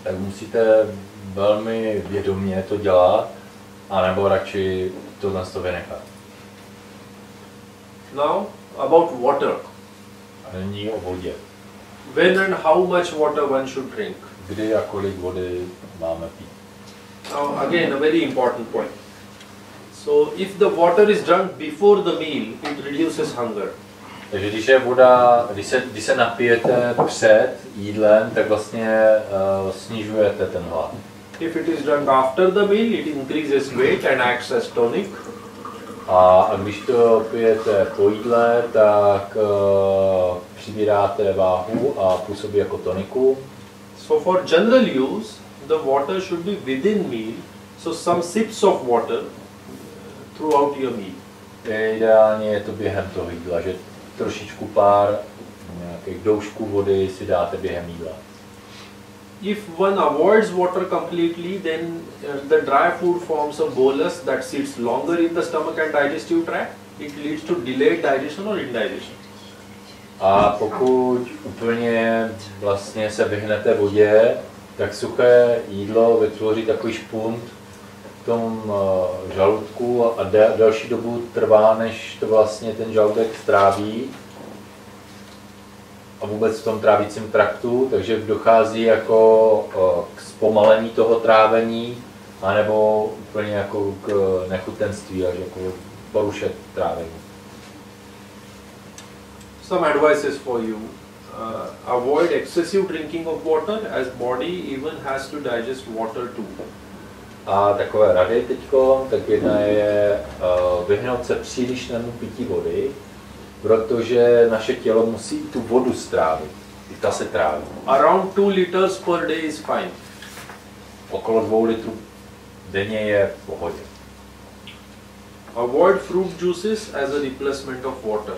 Tak musíte velmi vědomě to dělat, anebo radši tohle to vynechat. Now about water. A nyní o vodě. When and how much water one should drink? Kdy a kolik vody máme pít? Now again a very important point. So if the water is drunk before the meal, it reduces hunger. Takže když je voda, když se napijete před jídlem, tak vlastně snižujete ten hlad. If it is drunk after the meal, it increases weight and acts as tonic. A když to pijete po jídle, tak přibíráte váhu a působí jako toniku. So for general use, the water should be within meal, so some sips of water throughout your meal. Ideálně je to během toho jídla, že trošičku pár nějakých doušků vody si dáte během jídla. If one avoids water completely, then the dry food forms a bolus that sits longer in the stomach and digestive tract. It leads to delayed digestion or indigestion. A pokud úplně vlastně se vyhnete vodě, tak suché jídlo vytvoří takový špunt v tom žaludku a delší dobu trvá, než to vlastně ten žaludek stráví a vůbec v tom trávicím traktu, takže dochází jako k zpomalení toho trávení, anebo úplně jako k nechutenství, až jako poruše trávení. Some advices for you. Avoid excessive drinking of water, as body even has to digest water too. A takové rady teďko, tak jedna je vyhnout se přílišnému pití vody, protože naše tělo musí tu vodu strávit. I ta se tráví. Around 2 liters per day is fine. Okolo 2 litrů denně je v pohodě. Avoid fruit juices as a replacement of water.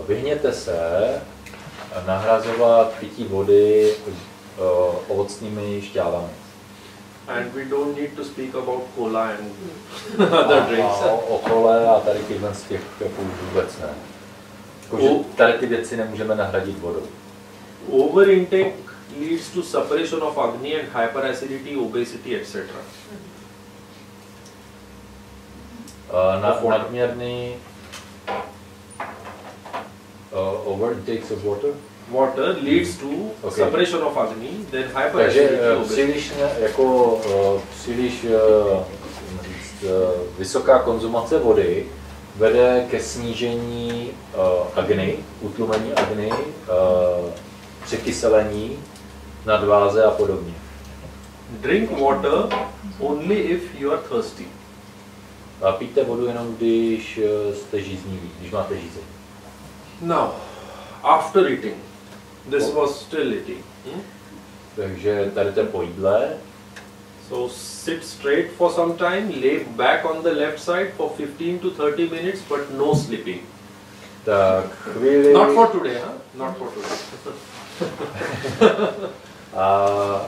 Vyhněte se nahrazovat pití vody ovocnými šťávami. And we don't need to speak about cola and other drinks. O kole a tady tyhle z těch vůbec ne. Tady ty věci nemůžeme nahradit vodou. Over intake leads to suppression of agni and hyperacidity, obesity, etc. Nadměrný over intakes of water? Water leads to suppression of agni, then hyperacidity, takže příliš vysoká konzumace vody vede ke snížení agni, utlumení agni, překyselení, nadváze a podobně. Drink water only if you are thirsty. A pijte vodu jenom, když jste žíznivý, když máte žízeň. Now, after eating, this was still eating. Takže tady to je po jídle. So sit straight for some time, lay back on the left side for 15 to 30 minutes, but no sleeping. Tak chvíli... Not for today, huh? Not for today. A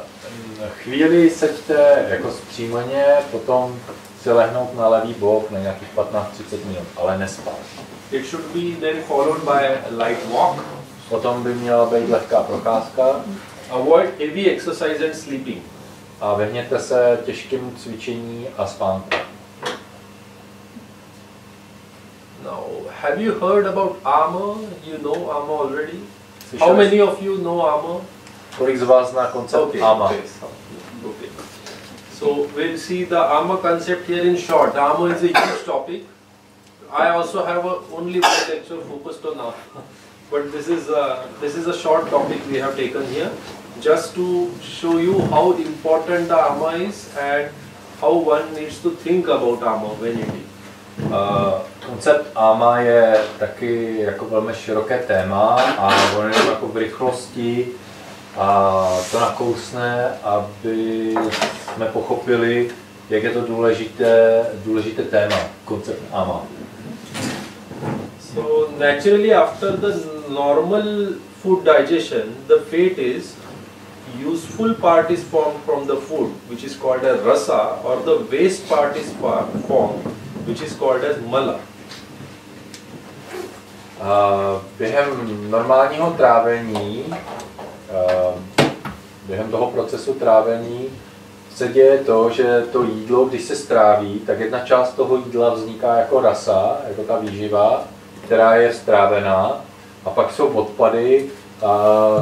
chvíli seďte jako zpříjmeně, potom si lehnout na levý bok na nějakých 15-30 minut, ale nespat. It should be then followed by a light walk. Potom by měla být lehká procházka. Avoid heavy exercise and sleeping. A vyhněte se těžkému cvičení a spánku. Now, have you heard about AHARA? You know AHARA already? How many of you know AHARA? Kolik z vás zná koncept AHARA? Okay. So we'll see the AHARA concept here in short. AHARA is a huge topic. I also have only one lecture focused on AHARA. But this is a short topic we have taken here, just to show you how important the AHARA is and how one needs to think about AHARA when eating. Koncept AHARA je taky jako velmi široké téma a on je jako v rychlosti a to nakousne, aby jsme pochopili, jak je to důležité téma, koncept AHARA. So naturally after the normal food digestion, the fat is useful part is formed from the food, which is called as rasa, or the waste part is formed, which is called as mala. Během normálního trávení, během toho procesu trávení se děje to, že to jídlo, když se stráví, tak jedna část toho jídla vzniká jako rasa, jako ta výživa, která je strávená, a pak jsou odpady,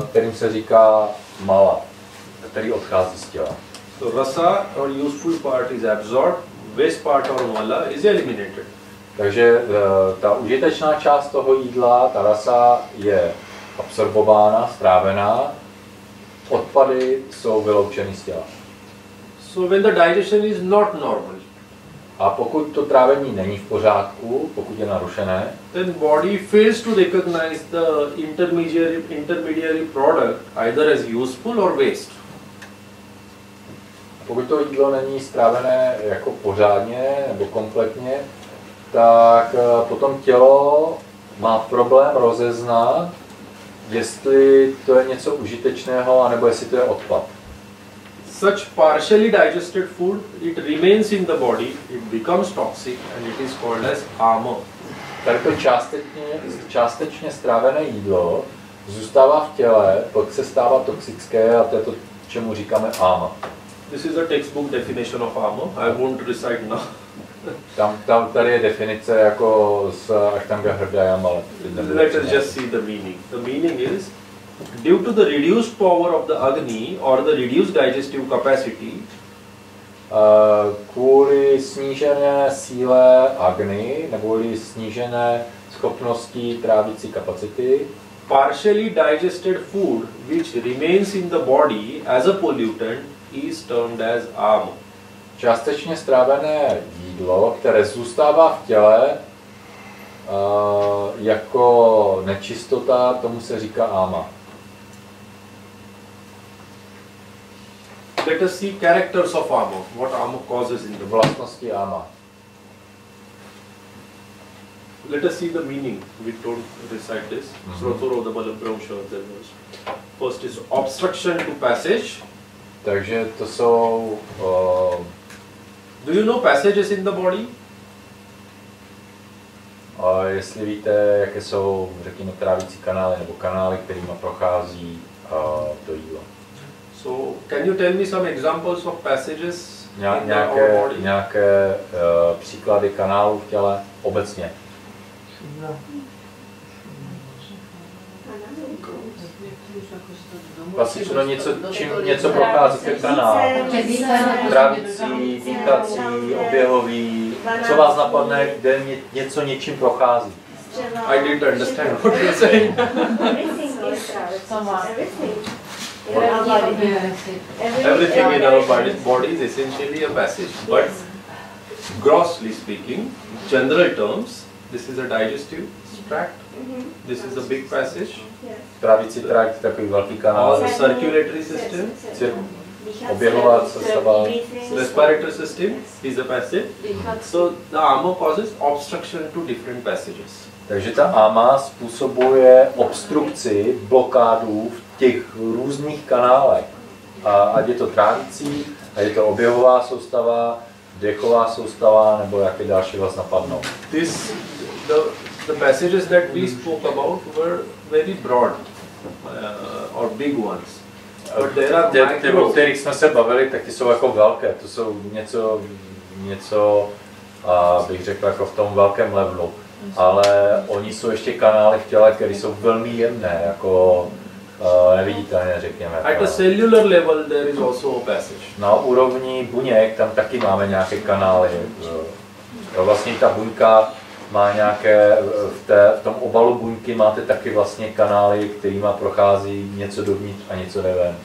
kterým se říká mala, který odchází z těla. So rasa or useful part is absorbed, waste part or mala is eliminated. Takže ta užitečná část toho jídla, ta rasa, je absorbována, strávená, odpady jsou vyloučeny z těla. So when the digestion is not normal, a pokud to trávení není v pořádku, pokud je narušené, then body fails to recognize the intermediary product either as useful or waste. Pokud to jídlo není strávené jako pořádně nebo kompletně, tak potom tělo má problém rozeznat, jestli to je něco užitečného, anebo jestli to je odpad. Such partially digested food, it remains in the body, it becomes toxic and it is called as AHARA. Tady to částečně strávené jídlo zůstává v těle, pak se stává toxické a to je to, čemu říkáme AHARA. This is a textbook definition of AHARA. I won't recite now. Tady je definice jako s Ashtanga Hridayam, ale let us just see the meaning. The meaning is, due to the reduced power of the Agni or the reduced digestive capacity, kvůli snížené síle Agni, nebo kvůli snížené schopností trávící kapacity. Partially digested food which remains in the body as a pollutant is termed as ama. Částečně strávené jídlo, které zůstává v těle jako nečistota, tomu se říká ama. Let us see characters of ama. What ama causes in the body. Vlastnosti ama. Let us see the meaning. We don't recite this. First is obstruction to passage. Takže to jsou... Do you know passages in the body? Jestli víte, jaké jsou, řekněme, trávící kanály nebo kanály, kterými prochází to jídlo. So, can you tell me some examples of passages in our body? Nějaké příklady kanálů v těle obecně? Klasično něco prochází ke kanálu. Trávící, dýchací, oběhový. Co vás napadne, kde něco něčím prochází? I didn't understand what you're saying. Everything in our body is essentially a passage, but grossly speaking, general terms, this is a digestive tract, this is a big passage. Trávící trakt, takový velký kanál. The circulatory system, oběhová sestava. respiratory system is a passage. So the ama causes obstruction to different passages. Takže ta ama způsobuje obstrukci, blokádu v těch různých kanálech. A ať je to trávící, ať je to oběhová soustava, dechová soustava, nebo jaké další vás napadnou. The passages that we spoke about were very broad or big ones. But there are ty, o kterých jsme se bavili, tak ty jsou jako velké. To jsou něco bych řekl, jako v tom velkém levelu. Ale oni jsou ještě kanály v těle, které jsou velmi jemné, jako neviditelné, řekněme. At a cellular level there is also a passage. Na úrovni buněk tam taky máme nějaké kanály. Vlastně ta buňka má nějaké, v tom obalu buňky máte taky vlastně kanály, kterými prochází něco dovnitř a něco jde ven.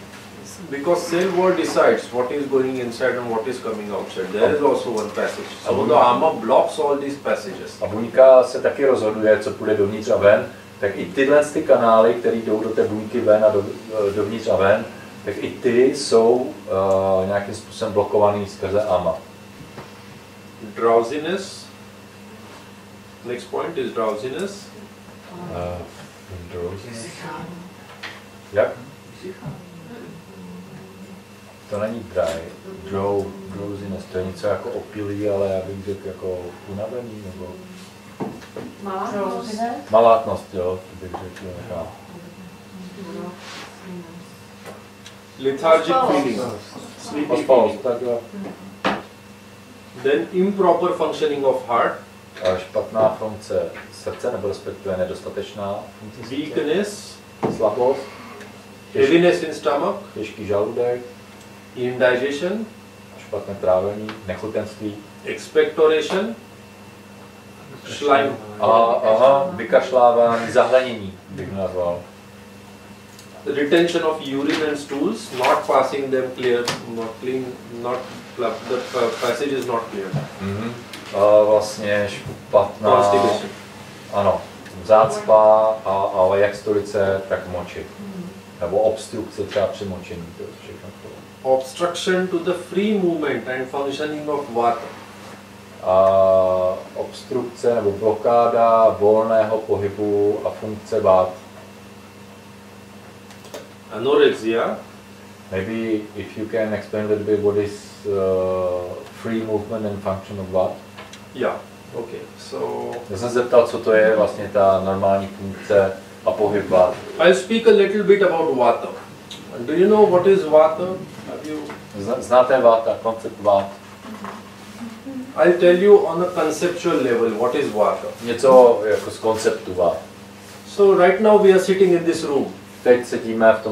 Because cell wall decides what is going inside and what is coming outside. There is also one passage. So the ama blocks all these passages. A buňka se taky rozhoduje, co půjde dovnitř a ven, tak i tyhle ty kanály, které jdou do té buňky ven a dovnitř a ven, tak i ty jsou nějakým způsobem blokovaný skrze ama. Drowsiness. Next point is drowsiness. Jak? To není dry, drowsiness, to je něco jako opilý, ale já bych řekl jako unavený, nebo... Malátnost, jo, to bych řekl nějaká. Lethargic feeling. Sleepy feeling. Then improper functioning of heart. Špatná funkce srdce, nebo respektive nedostatečná funkce srdce. Weakness. Slabost. Heaviness in stomach. Těžký žaludek. Indigestion. Špatné trávení, nechutenství. Expectoration. Slime. Vykašlávání, zahlenění bych nazval. Retention of urine and stools, not passing them clear, the passage is not clear. Vlastně špatná, ano, zácpa, ale jak stolice, tak moči. Nebo obstrukce třeba při močení, to je všechno. Obstruction to the free movement and functioning of vata. Obstrukce nebo blokáda volného pohybu a funkce vát. Anorexia. Maybe if you can explain a little bit what is free movement and function of what? Yeah, okay. So já jsem se zeptal, co to je vlastně ta normální funkce a pohyb vát. I'll speak a little bit about vata. Do you know what is vata? Znáte vata, koncept vát? I'll tell you on a conceptual level what is vata. Něco jako z konceptu vát. So right now we are sitting in this room. Teď sedíme v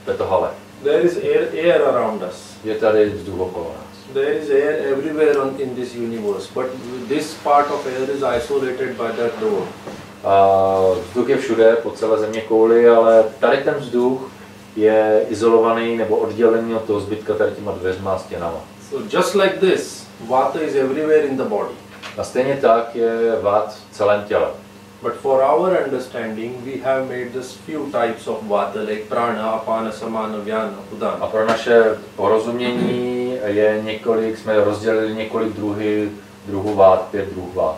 této hale. There is air around us. Je tady vzduch okolo nás. There is air everywhere in this universe, but this part of air is isolated by that door. Vzduch je všude, po celé zeměkouli, ale tady ten vzduch je izolovaný nebo oddělený od toho zbytka tady těma dveřma a stěnama. So just like this, vata is everywhere in the body. A stejně tak je vát v celém těle. But for our understanding, we have made this few types of vata, like prana, apana, samana, vyana, udana. A pro naše porozumění je jsme rozdělili několik druhů vát, 5 druhů vát.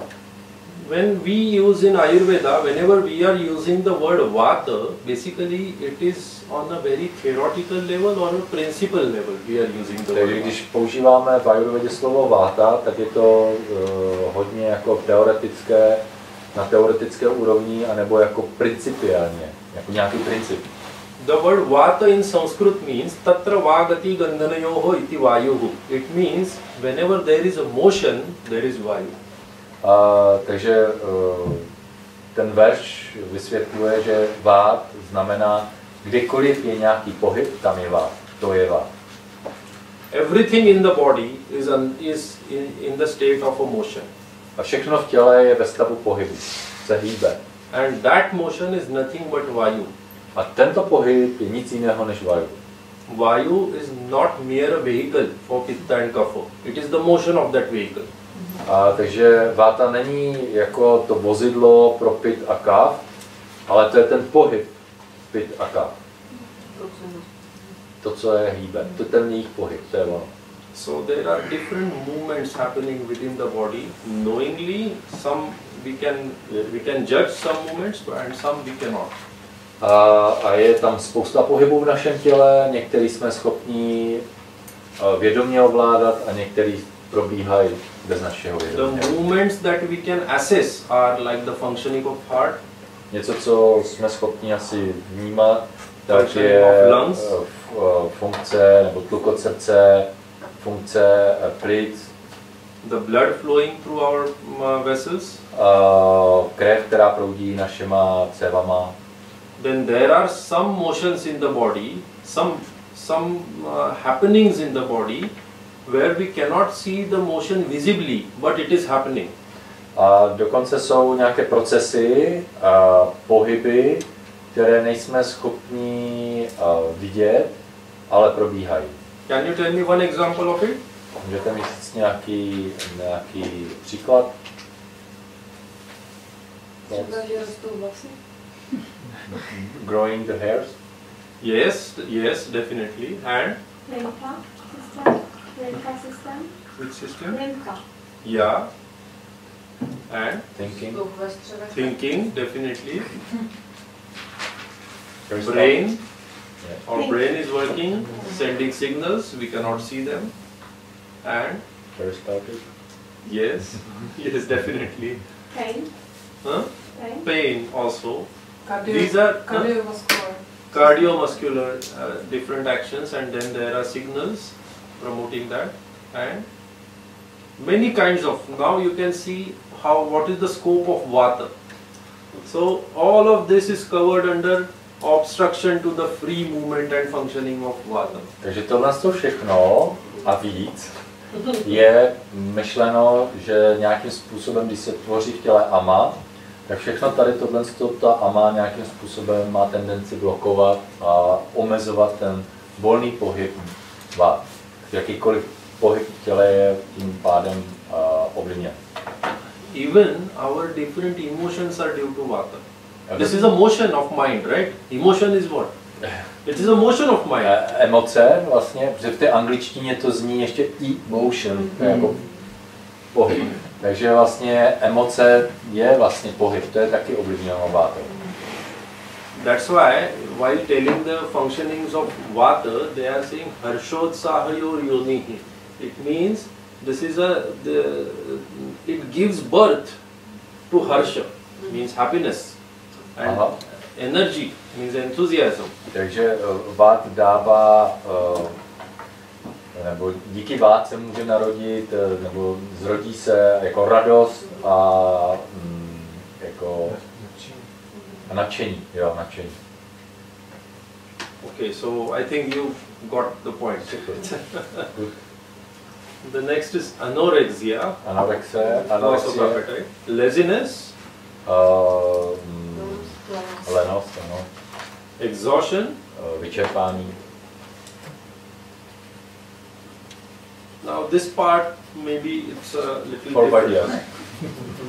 When we use in Ayurveda, whenever we are using the word vata, basically it is on a very theoretical level or a principle level we are using the word. Takže když používáme v Ayurvedě slovo vata, tak je to hodně jako teoretické, na teoretické úrovni, anebo jako principiálně, jako nějaký princip. The word vata in Sanskrit means tatra vagati gandhanayoho iti vayuhu. It means whenever there is a motion, there is vayu. Takže ten verš vysvětluje, že vát znamená, kdekoliv je nějaký pohyb, tam je vát. To je vát. Everything in the body is in the state of a motion. A všechno v těle je ve stavu pohybu, se hýbe. And that motion is nothing but vayu. A tento pohyb je nic jiného než vayu. Vayu is not mere a vehicle for pitta and kapha. It is the motion of that vehicle. Takže váta není jako to vozidlo pro pit a kaf, ale to je ten pohyb pit a kaf. To, co je hýbe, to je ten jejich pohyb, to je ono. So there are different movements happening within the body. Knowingly, some we can judge some movements and some we cannot. A je tam spousta pohybů v našem těle, některý jsme schopni vědomě ovládat a některý probíhají bez našeho vědomí. The movements that we can assess are like the functioning of heart. Něco, co jsme schopni asi vnímat, tak je funkce nebo tlukot srdce, funkce plic. The blood flowing through our vessels. Krev, která proudí našima cévama. Then there are some motions in the body, some happenings in the body where we cannot see the motion visibly, but it is happening. A dokonce jsou nějaké procesy, pohyby, které nejsme schopni vidět, ale probíhají. Can you tell me one example of it? Můžete mi říct nějaký příklad? Growing the hairs? Yes, definitely. And? Lympha system. Lympha system. Which system? Lympha. Yeah. And? Thinking, definitely. Brain. Our brain is working, sending signals, we cannot see them. And? Perspetive. Yes, yes, definitely. Pain. Huh? Pain also. These are cardiovascular different actions, and then there are signals promoting that, and many kinds of. Now you can see what is the scope of vata. So all of this is covered under obstruction to the free movement and functioning of vata. Takže tohle všechno a víc je myšleno, že nějakým způsobem, když se tvoří v těle ama, tak všechno tady ta ama nějakým způsobem má tendenci blokovat a omezovat ten volný pohyb vát. Jakýkoliv pohyb v těle je tím pádem ovlivněn. Even our different emotions are due to vata. This is a motion of mind, right? Emotion is what? It is a motion of mind. Emoce vlastně, protože v té angličtině to zní ještě emotion, jako pohyb. Takže vlastně emoce je vlastně pohyb, to je taky ovlivněno vátou. That's why, while telling the functionings of vata, they are saying harshotsahayor yonihi. It means this is it gives birth to harsha, means happiness, and energy, means enthusiasm. Takže vát dává, nebo díky vát se může narodit, nebo zrodí se jako radost a jako nadšení, nadšení. Okay, so I think you got the point. The next is anorexia. Anorexie. Loss of appetite. Laziness. Lenost, ano. Exhaustion. Vyčerpání. Now this part maybe it's a little For different.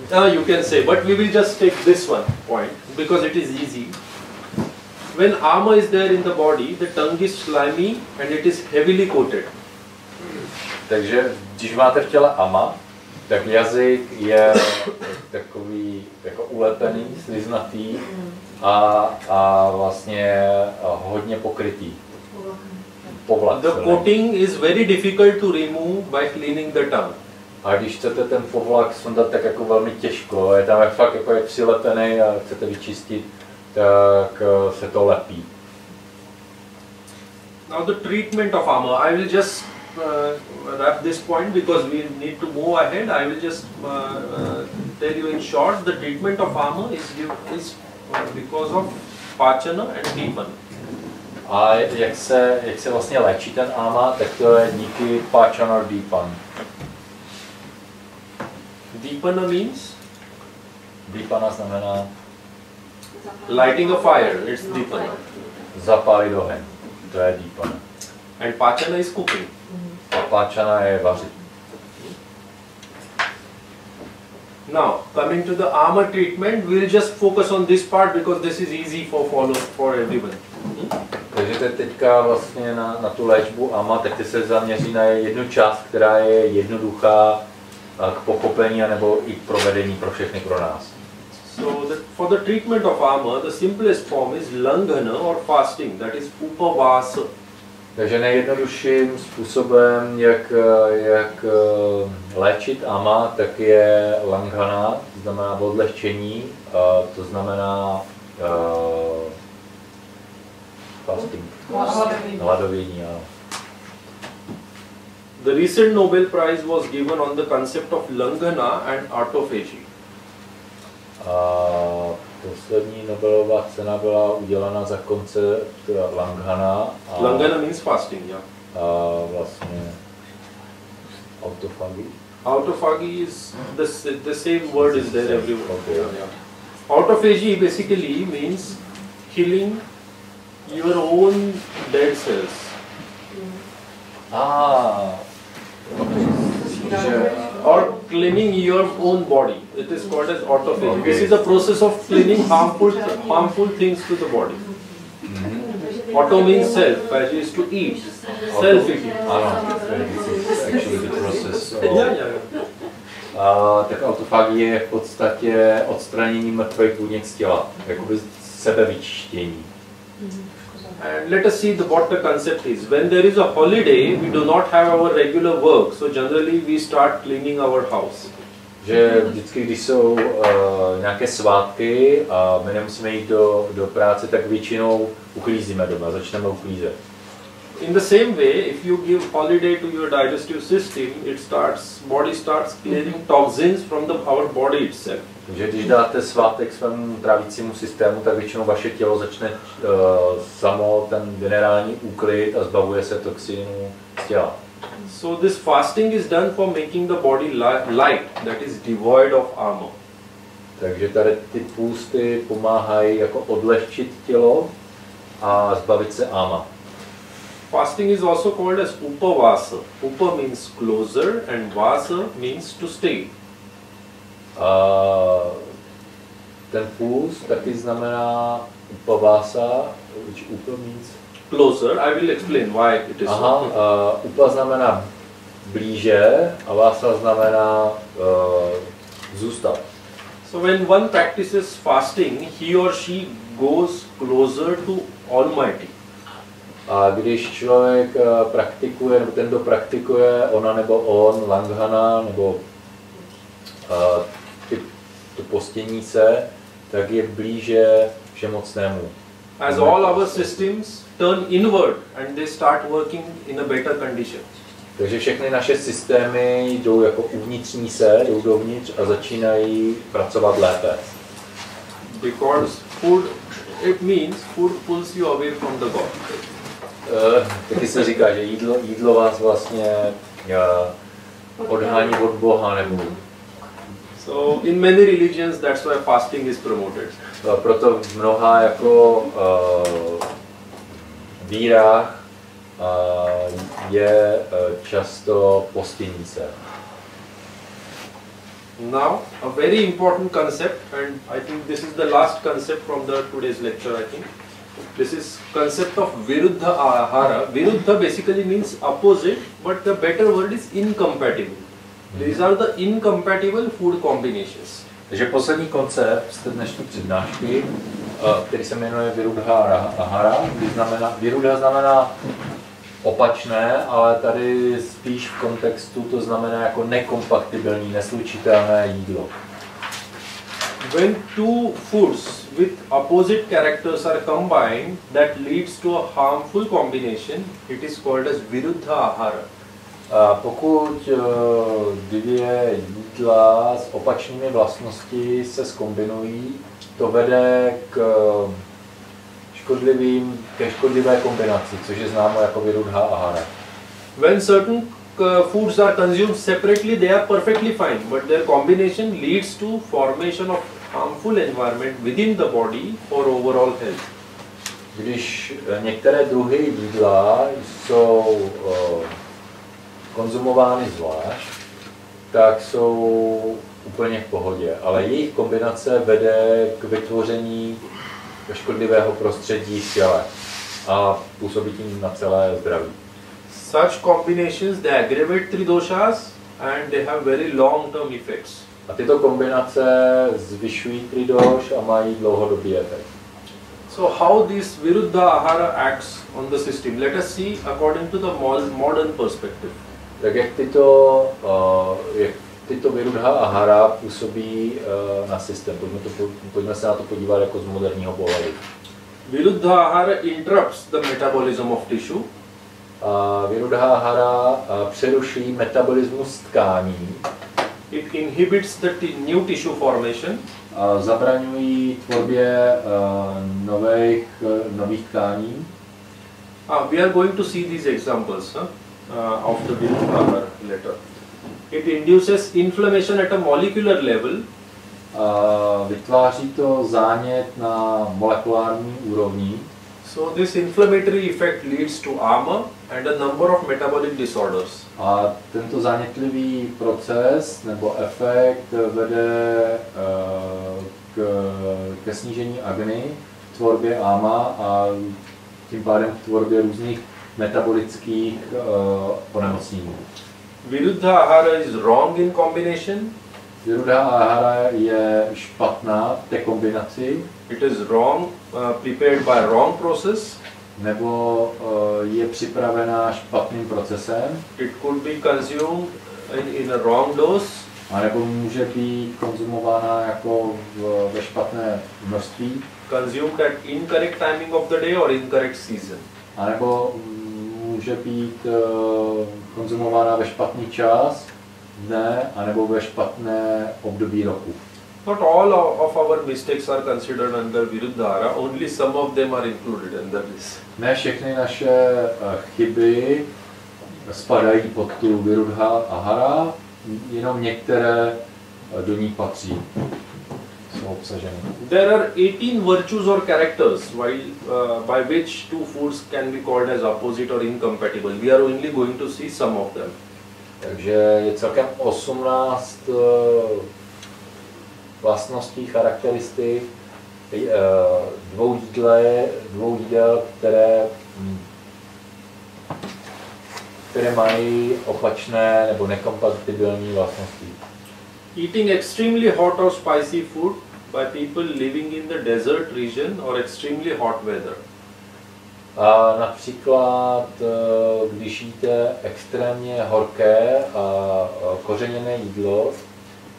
Vaidya. You can say, but we will just take this one point because it is easy. When ama is there in the body, the tongue is slimy and it is heavily coated. Takže když máte v těle ama, tak jazyk je takový jako ulepený, sliznatý a vlastně hodně pokrytý. Povlak. The coating is very difficult to remove by cleaning the tongue. A když chcete ten povlak sundat, tak jako velmi těžko, je tam fakt jako je přilepený a chcete vyčistit, tak se to lepí. Now the treatment of ama, I will just wrap this point because we need to move ahead. I will just tell you in short, the treatment of ama is because of pachana and dipana. A jak se vlastně léčí ten ama, tak to je díky pachana or dipan. Dipana means? Dipana znamená Lighting a fire, it's dipana. Zapálit oheň, to je dipana. And pachana is cooking. A pachana je vařit. Now, coming to the ama treatment, we'll just focus on this part because this is easy for everyone. Takže teďka vlastně na tu léčbu ama, tak ty se zaměří na jednu část, která je jednoduchá k pochopení nebo i k provedení pro všechny, pro nás. So for the treatment of ama, the simplest form is langhana or fasting, that is upavasa. Takže nejjednodušším způsobem, jak léčit ama, tak je langhana, to znamená odlehčení, to znamená fasting, hladovění. The recent Nobel Prize was given on the concept of langhana and autophagy. Poslední Nobelová cena byla udělána za koncept langhana. Langhana means fasting, yeah. Vlastně autophagy. Autophagy is the same word is there everywhere. Okay. Yeah. Autophagy basically means killing your own dead cells. Or cleaning your own body. It is called as autophagy. Okay. This is a process of cleaning harmful things to the body. Auto means self, phagy is to eat. Self-eating. This is actually the process. Yeah. Tak autofagie je v podstatě odstranění mrtvých buněk z těla, jakoby sebevyčištění. And let us see what the concept is. When there is a holiday, we do not have our regular work, so generally we start cleaning our house. Že vždycky, když jsou nějaké svátky a my nemusíme jít do práce, tak většinou uklízíme doma, začneme uklízet. In the same way, if you give holiday to your digestive system, body starts clearing toxins from our body itself. Takže když dáte svátek svému trávicímu systému, tak většinou vaše tělo začne samo ten generální úklid a zbavuje se toxinů z těla. So this fasting is done for making the body light, that is devoid of ama. Takže tady ty půsty pomáhají jako odlehčit tělo a zbavit se ama. Fasting is also called as upavasa. Upa means closer and vasa means to stay. Ten půst taky znamená upavasa, which upa means closer. I will explain why it is so. Upa znamená blíže a vasa znamená zůstat. So when one practices fasting, he or she goes closer to Almighty. A když člověk praktikuje, nebo ten, kdo praktikuje, ona nebo on, langhana, nebo to postění se, tak je blíže všemocnému. As all our systems turn inward and they start working in a better condition. Takže všechny naše systémy jdou jako uvnitřní se, jdou dovnitř a začínají pracovat lépe. Because food, it means food pulls you away from the God. Taky se říká, že jídlo vás vlastně odhání od Boha nebo. So in many religions that's why fasting is promoted. Proto v mnoha jako vírách je často postění se. Now a very important concept, and I think this is the last concept from the today's lecture. I think this is concept of Viruddha Ahara. Viruddha basically means opposite, but the better word is incompatible. These are the incompatible food combinations. Takže poslední koncept z té dnešní přednášky, který se jmenuje Viruddha Ahara, Viruddha znamená opačné, ale tady spíš v kontextu to znamená jako nekompatibilní, neslučitelné jídlo. When two foods with opposite characters are combined, that leads to a harmful combination. It is called as Viruddha Ahara. Pokud dvě jídla s opačnými vlastnostmi se zkombinují, to vede ke škodlivé kombinaci, což je známo jako Viruddha Ahara. When certain foods are consumed separately, they are perfectly fine, but their combination leads to formation of harmful environment within the body for overall health. Když některé druhy jídla jsou konzumovány zvlášť, tak jsou úplně v pohodě, ale jejich kombinace vede k vytvoření škodlivého prostředí v těle a působí tím na celé zdraví. Such combinations, they aggravate three doshas and they have very long-term effects. A tyto kombinace zvyšují tridoš a mají dlouhodobý efekt. So how this Viruddha Ahara acts on the system? Let us see according to the modern perspective. Tak jak tyto Viruddha Ahara působí na systém? Pojďme se na to podívat jako z moderního pohledu. Viruddha Ahara interrupts the metabolism of tissue. Viruddha Ahara přeruší metabolismus tkání. It inhibits the new tissue formation. Zabraňují tvorbě nových tkání. We are going to see these examples of the Viruddha Ahara later. It induces inflammation at a molecular level. Vytváří to zánět na molekulární úrovni. So this inflammatory effect leads to AMA and a number of metabolic disorders. A tento zánětlivý proces nebo efekt vede ke snížení agny, tvorbě AMA a tím pádem k tvorbě různých metabolických onemocnění. Viruddha Ahara is wrong in combination. Viruddha Ahara je špatná v té kombinaci. It is wrong, prepared by wrong process. Nebo je připravená špatným procesem. It could be consumed in a wrong dose. A nebo může být konzumována jako ve špatné množství. Consumed at incorrect timing of the day or incorrect season. A nebo může být konzumována ve špatný čas dne, anebo ve špatné období roku. Not all of our mistakes are considered under Viruddha Ahara, only some of them are included under this. Ne všechny naše chyby spadají pod tu Viruddha Ahara, jenom některé do ní patří. Jsou obsaženy. There are 18 virtues or characters by which two foods can be called as opposite or incompatible. We are only going to see some of them. Takže je celkem 18 vlastností, charakteristik dvou jídel, které mají opačné nebo nekompatibilní vlastnosti. Eating extremely hot or spicy food by people living in the desert region or extremely hot weather. A například, když jíte extrémně horké a kořeněné jídlo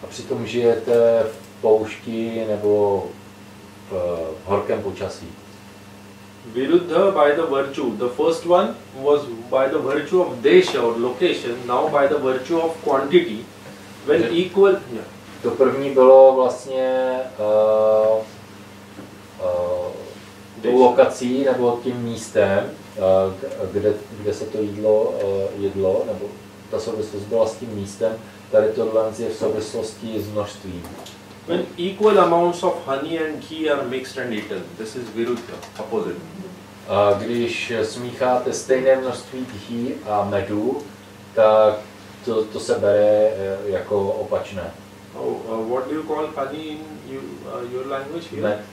a přitom žijete v poušti nebo v horkém počasí. Viruddha by the virtue. The first one was by the virtue of desha or location, now by the virtue of quantity. When equal. Yeah. To první bylo vlastně tou lokací nebo tím místem, kde se to jídlo jedlo, nebo ta souvislost byla s tím místem, tady tohle je v souvislosti s množstvím. When equal amounts of honey and ghee are mixed and eaten, this is viruddha, opposite. A když smícháte stejné množství ghee a medu, tak to se bere jako opačné. What do you call honey in your language here? Med.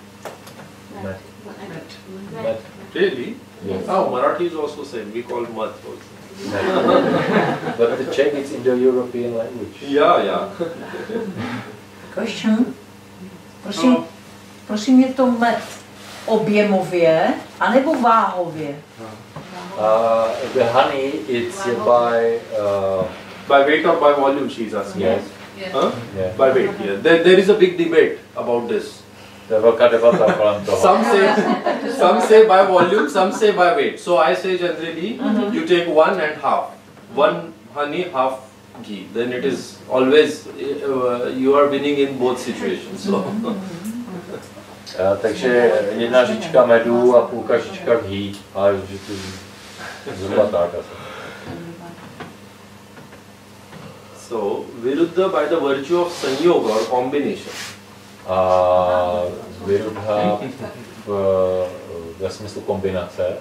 Med. Really? Yes. Oh, Marathi is also same. We call mud also. But the Czech is Indo-European language. Yeah. Question? Prosím, je to med objemově anebo váhově? The honey is by weight or by volume, she is asking. Yes. Huh? Yeah. By weight, yeah. There is a big debate about this. To je velká debata kolem toho. Some say by volume, some say by weight. So I say generally, you take 1.5. 1 honey, half ghee. Then it is always, you are winning in both situations. So. Takže 1 žička medu a půlka žička ghee. Ale zhruba tak asi. So, viruddha by the virtue of sanyoga or combination. A viruddha ve smyslu kombinace.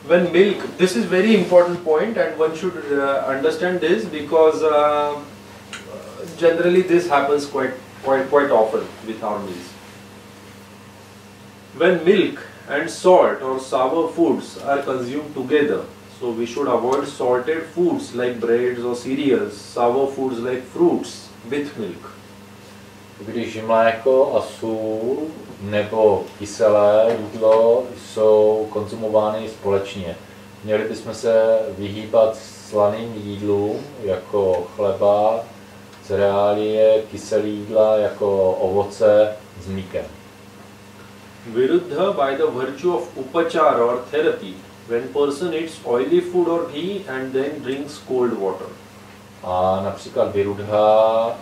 When milk, this is very important point and one should understand this because generally this happens quite often with our meals. When milk and salt or sour foods are consumed together, so we should avoid salted foods like breads or cereals, sour foods like fruits with milk. Když mléko a sůl nebo kyselé jídlo jsou konzumovány společně, měli bychom se vyhýbat slaným jídlům jako chleba, cereálie, kyselé jídla jako ovoce s mlíkem. Viruddha by the virtue of upachara or therapy, when person eats oily food or ghee and then drinks cold water. A například viruddha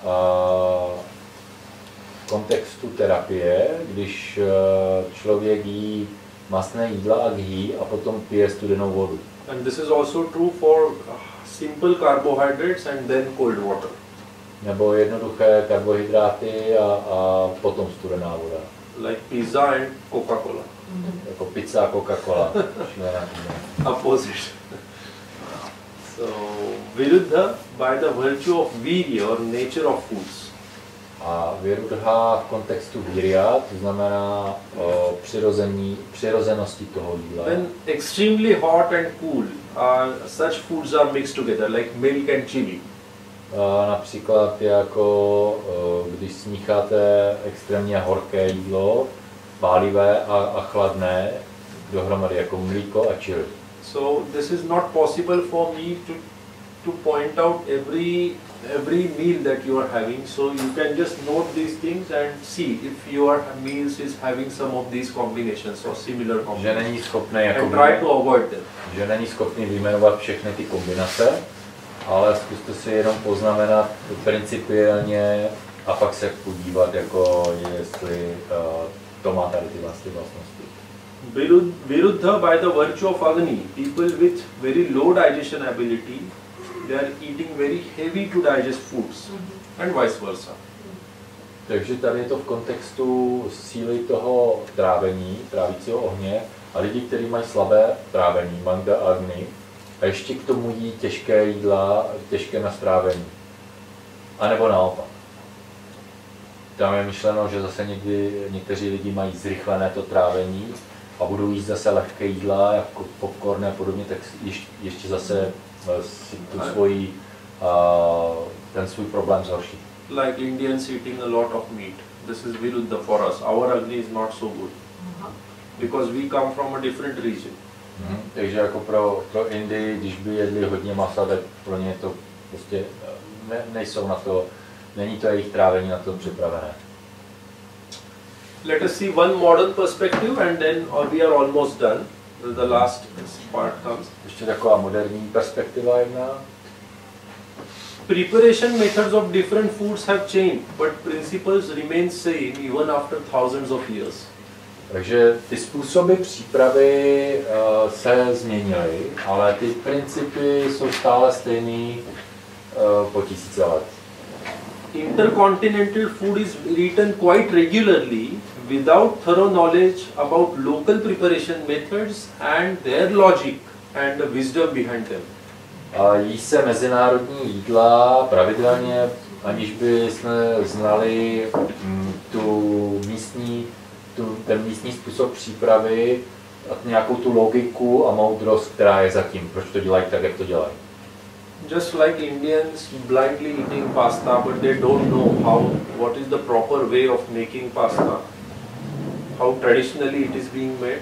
v kontextu terapie, když člověk jí masné jídla a ghee a potom pije studenou vodu. And this is also true for simple carbohydrates and then cold water. Nebo jednoduché karbohydráty a potom studená voda. Like pizza and Coca-Cola. Jako pizza a Coca-Cola. Opposite. So, viruddha by the virtue of virya or nature of foods. A viruddha v kontextu virya, to znamená přirozenosti toho jídla. When extremely hot and cool, such foods are mixed together, like milk and chili. Například jako když smícháte extrémně horké jídlo, pálivé a chladné dohromady jako mlíko a chili. So this is not possible for me to point out every meal that you are having. So you can just note these things and see if your meals is having some of these combinations or similar combinations. Že není schopný jako and try to avoid them. Že není schopný vyjmenovat všechny ty kombinace, ale zkuste si jenom poznamenat principiálně a pak se podívat, jako jestli to má tady ty vlastnosti. Viruddha by the virtue of Agni, people with very low digestion ability, they are eating very heavy to digest foods and vice versa. Takže tady je to v kontextu síly toho trávení, trávícího ohně a lidi, kteří mají slabé trávení, manda agni, a ještě k tomu jí těžké jídla, těžké na strávení. A nebo naopak. Tam je myšleno, že zase někteří lidi mají zrychlené to trávení a budou jíst zase lehké jídla, jako popcorn a podobně, tak ještě zase si ten svůj problém zhorší. Like Indians eating a lot of meat. This is viruddha for us. Our agni is not so good. Because we come from a different region. Takže jako pro Indii, když by jedli hodně masa, tak pro ně to prostě nejsou na to, není to jejich trávení na to připravené. Let us see one modern perspective and then we are almost done. The last part comes. Ještě taková moderní perspektiva jedna. Preparation methods of different foods have changed, but principles remain same even after thousands of years. Takže ty způsoby přípravy se změnily, ale ty principy jsou stále stejný po tisíce let. Intercontinental food is eaten quite regularly without thorough knowledge about local preparation methods and their logic and the wisdom behind them. A jí se mezinárodní jídla pravidelně, aniž by jsme znali ten místní způsob přípravy a nějakou tu logiku a moudrost, která je zatím, proč to dělají tak, jak to dělají. Just like Indians blindly eating pasta, but they don't know what is the proper way of making pasta, how traditionally it is being made.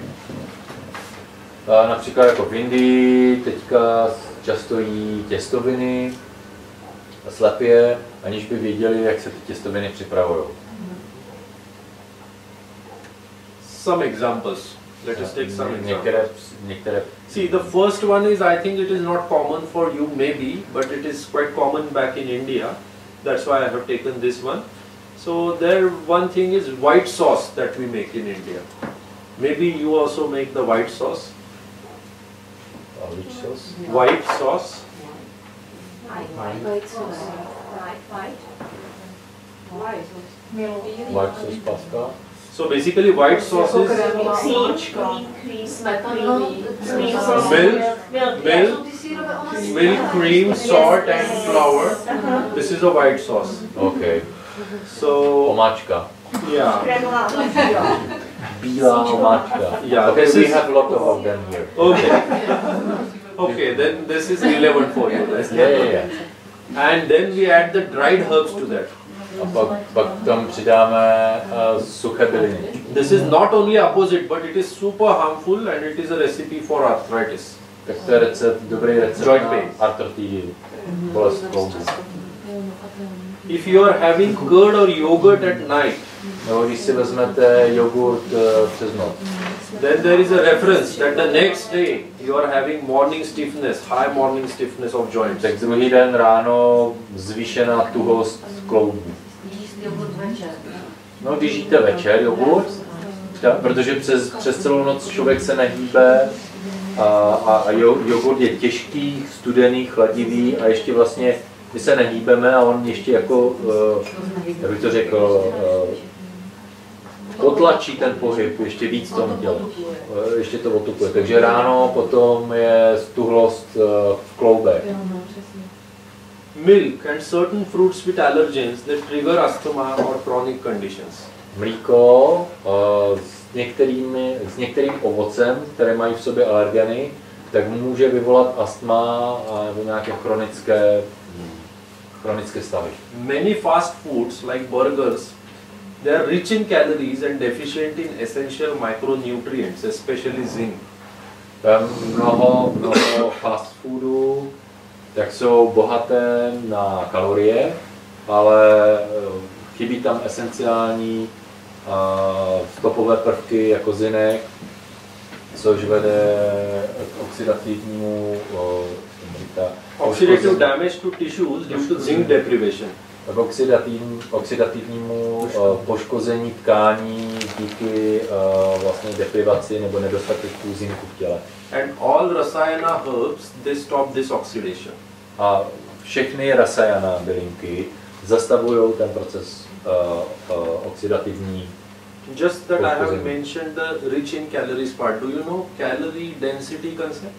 Například jako v Indii teďka často jí těstoviny slepě, aniž by věděli, jak se ty těstoviny připravují. Some examples. Let us take some examples. Některé. See, the first one is, I think it is not common for you maybe, but it is quite common back in India. That's why I have taken this one. So there one thing is white sauce that we make in India. Maybe you also make the white sauce. Which sauce? White sauce. White sauce pasta. So basically white sauce is milk, cream, salt and flour. This is a white sauce. Okay. So omáčka. Yeah. Bílá omáčka. Yeah. Okay, we have a lot of them here. Okay. Okay, then this is relevant for you. Yeah. And then we add the dried herbs to that. A pak tam přidáme suché byliny. This is not only opposite, but it is super harmful and it is a recipe for arthritis. Tak to je dobrý recept Joint na pain. artritidy, bolest kloubu. If you are having curd or yogurt at night, Nebo když si vezmete jogurt přes noc, then there is a reference that the next day you are having morning stiffness, high morning stiffness of joints. tak druhý den ráno zvýšená tuhost kloubů. No, když jíte večer jogurt, protože přes celou noc člověk se nehýbe a jogurt je těžký, studený, chladivý a ještě vlastně my se nehýbeme a on ještě jako, jak bych to řekl, potlačí ten pohyb ještě víc v tom těle. Ještě to otupuje. Takže ráno potom je stuhlost v kloubech. Milk and certain fruits with allergens that trigger asthma or chronic conditions. Mlíko s některým ovocem, které mají v sobě alergeny, tak může vyvolat astma nebo nějaké chronické stavy. Many fast foods like burgers, they are rich in calories and deficient in essential micronutrients, especially zinc. Mnoho fast foodů tak jsou bohaté na kalorie, ale chybí tam esenciální stopové prvky jako zinek, což vede k oxidativnímu oxidative damage to tissues due to zinc deprivation. K oxidativnímu poškození tkání díky vlastně deprivaci nebo nedostatku zinku v těle. And all rasayana herbs, they stop this oxidation. A všechny rasayana bylinky zastavují ten proces oxidativní. Just that I have mentioned the rich in calories part. Do you know calorie density concept?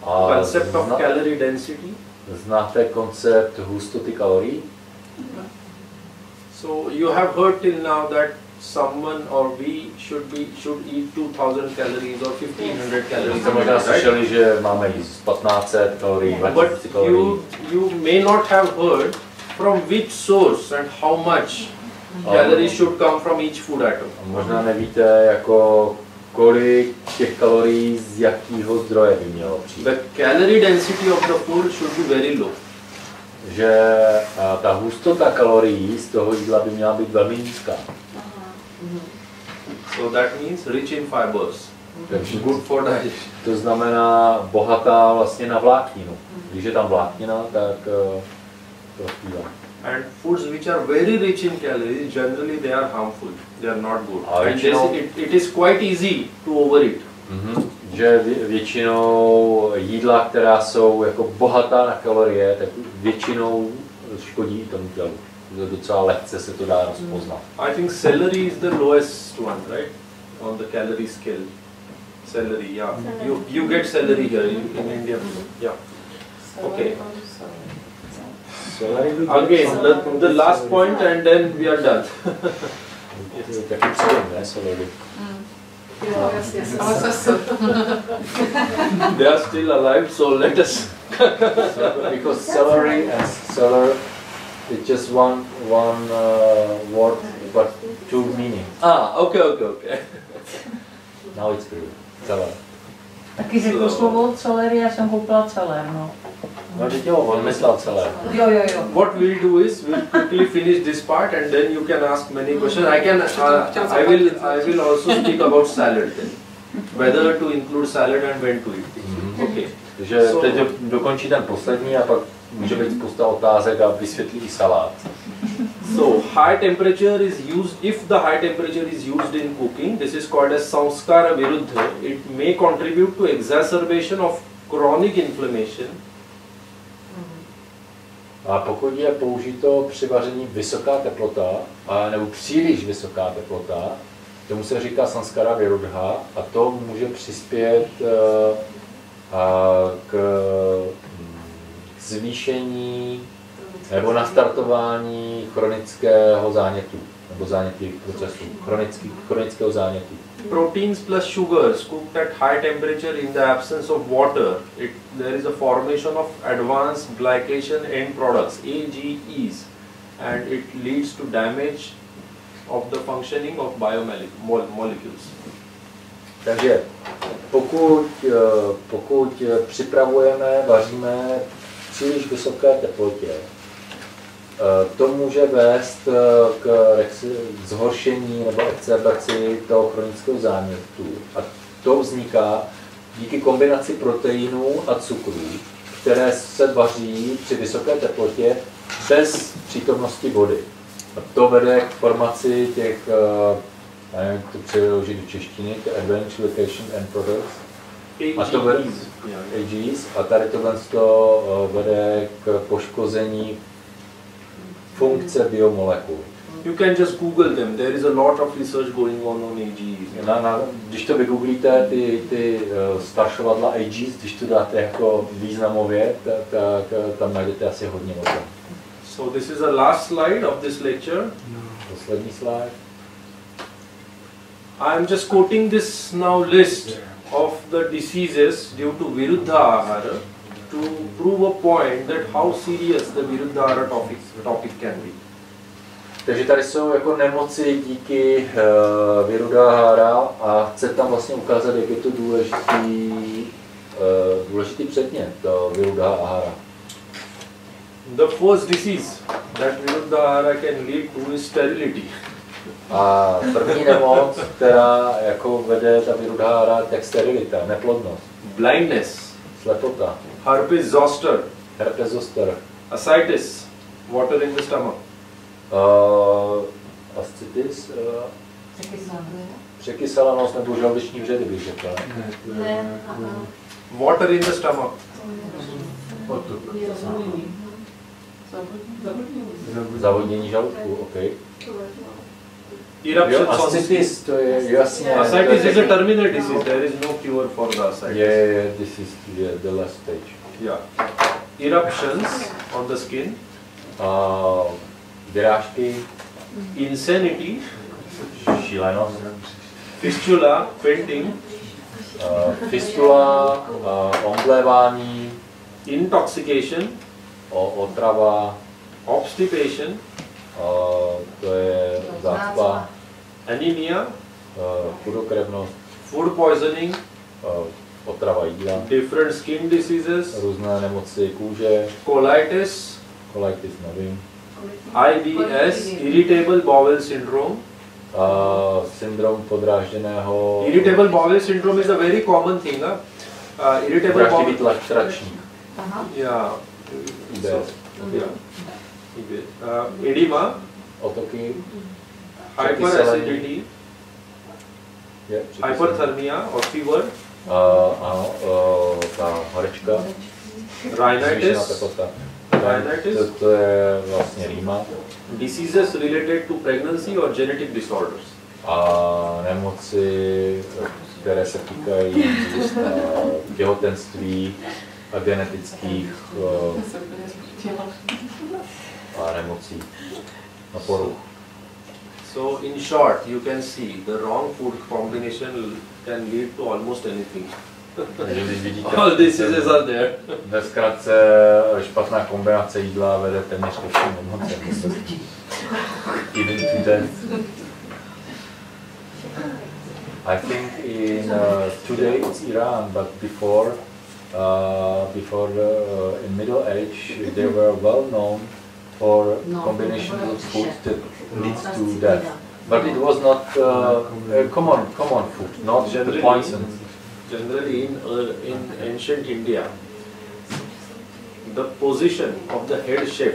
Concept of calorie density? Znáte koncept hustoty kalorií? So you have heard till now that someone or we should eat 2000 calories or 1500 calories. Jste možná slyšeli, že máme jíst 1500 kalorií, 2000 kalorií. But you may not have heard from which source and how much calories should come from each food item. Možná nevíte, jako kolik těch kalorií z jakého zdroje by mělo přijít. The calorie density of the food should be very low. Že ta hustota kalorií z toho jídla by měla být velmi nízká. So that means rich in fibers. Takže good for digestion. To znamená bohatá vlastně na vlákninu. Když je tam vláknina, tak prospívá. And foods which are very rich in calories, generally they are harmful. They are not good. A And většinou- it is quite easy to overeat. Že většinou jídla, která jsou jako bohatá na kalorie, tak většinou škodí tomu tělu. Docela lehce se to dá rozpoznat. I think celery is the lowest one, right? On the calorie scale. Celery, yeah. You get celery here in India. Yeah. Okay. Again, the last point and then we are done. Taky příjem, ne, celery. Ale zase. They are still alive, so let us. Because celery and celery, it's just one word, but two meanings. Okay. Now it's clear. Celery. Taky řekl slovo celery, já jsem koupila celer, no. No, jo, on myslel celé. Jo. What we'll do is we'll quickly finish this part and then you can ask many questions. I will also speak about salad then. Whether to include salad and when to eat. Okay. Takže teď dokončí ten poslední a pak může být spousta otázek a vysvětlí i salát. So high temperature is used, if the high temperature is used in cooking, this is called as samskara viruddha. It may contribute to exacerbation of chronic inflammation. A pokud je použito při vaření vysoká teplota, nebo příliš vysoká teplota, tomu se říká samskara viruddha a to může přispět k zvýšení nebo nastartování chronického zánětu nebo zánětých procesů, chronického zánětu. Proteins plus sugars cooked at high temperature in the absence of water, there is a formation of advanced glycation end products, AGEs, and it leads to damage of the functioning of biomolecules. Takže pokud připravujeme, vaříme v příliš vysoké teplotě, to může vést k zhoršení nebo exacerbaci toho chronického zánětu. A to vzniká díky kombinaci proteinů a cukrů, které se vaří při vysoké teplotě bez přítomnosti vody. A to vede k formaci těch, já nevím, to přeložit do češtiny, Advanced Glycation End Products. A to vede, AGs, a tady tohle vede k poškození funkce biomolekul. You can just Google them. There is a lot of research going on AGEs. Když to vygooglíte, ty staršovadla AGs, když to dáte jako významově, tak tam najdete asi hodně o tom. So this is the last slide of this lecture. Poslední slide. I am just quoting this now list of the diseases due to Viruddha Ahara to prove a point that how serious the Viruddha Ahara topic can be. Takže tady jsou jako nemoci díky Viruddha Ahara a chce tam vlastně ukázat, jak je to důležitý předmět, to Viruddha Ahara. The first disease that Viruddha Ahara can lead to is sterility. A první nemoc, která jako vede ta Viruddha Ahara, tak sterilita, neplodnost. Blindness. Slepota. Herpes zoster. Herpes zoster. Ascites. Water in the stomach. Ascitis. Překyselenost nebo žaludeční vředy, bych řekl. Water in the stomach. Zavodnění žaludku, OK. Eruption. Ascitis, to je jasně. Ascitis is a terminal disease. There is no cure for the ascitis. Yeah, this is the last stage. Yeah. Eruptions on the skin. Vyrážky. Insanity. Šílenost. Fistula, fainting. Fistula, omdlévání. Intoxication. Otrava. Obstipation. To je zácpa. Anemia. Chudokrevnost. Food poisoning. Otrava jídla. Different skin diseases. Různé nemoci kůže. Colitis. Colitis, nevím. IBS, irritable bowel syndrome. Syndrom podrážděného. Irritable bowel syndrome is a very common thing. Irritable bowel. Tračník. Yeah. IBS. Yeah. Edema, otoky, hyperacidity, překyselení. hyperthermia or fever, Ano, ta horečka, rhinitis, rhinitis. To je vlastně rýma. diseases related to pregnancy or genetic disorders. A nemoci, které se týkají těhotenství a genetických a nemocí na poruch. So in short, you can see the wrong food combination can lead to almost anything. Takže když vidíte, All diseases are there. ve zkratce špatná kombinace jídla vede téměř ke všem nemocem. Even to death. I think today it's Iran, but before in Middle Age they were well known for combination of food that leads to death. But it was not common food, not the poison. Generally in ancient India, the position of the head chef,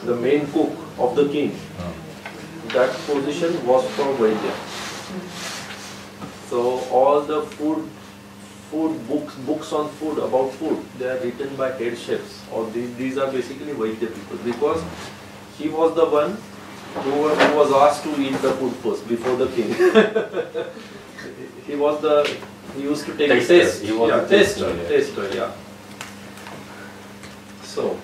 the main cook of the king, that position was from Vaidya. So all the food books on food about food, they are written by head chefs. Or these are basically Vaidya people, because he was the one who was asked to eat the food first before the king. He used to take Taster. taste. He was Yeah, the taster, taster, yeah. So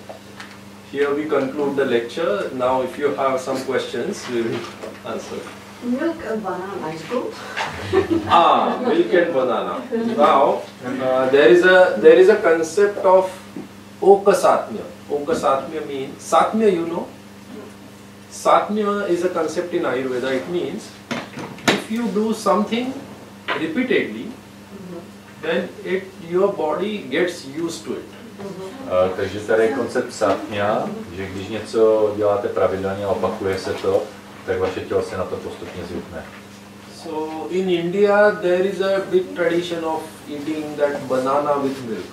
here we conclude the lecture. Now if you have some questions, we will answer. Milk and banana is good. Milk and banana. Now there is a concept of okasatmya. Okasatmya means satmya, you know. Satmya is a concept in Ayurveda. It means if you do something repeatedly, then your body gets used to it. Takže tady je koncept satmya, že když něco děláte pravidelně a opakuje se to, tak vaše tělo se na to postupně zvykne. So in India there is a big tradition of eating that banana with milk.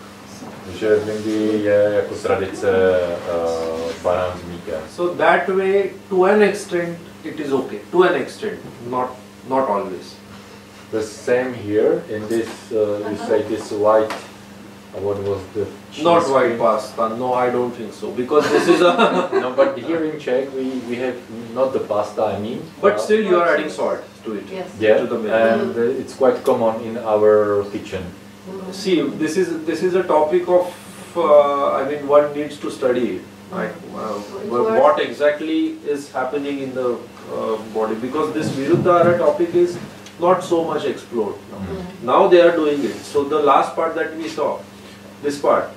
Takže v Indii je jako tradice banán s mlíkem. So that way, to an extent, it is okay. To an extent, not always. The same here in this. You say this white. What was the? Cheese Not white pasta. No, I don't think so. Because this is a. No, but here in Czech we have not the pasta. I mean. But still, you are adding salt to it. Yes. Yeah, To the milk. and it's quite common in our kitchen. See, this is a topic of. I mean, one needs to study. What exactly is happening in the body, because this Viruddhara topic is not so much explored now. Now they are doing it. So the last part that we saw, this part,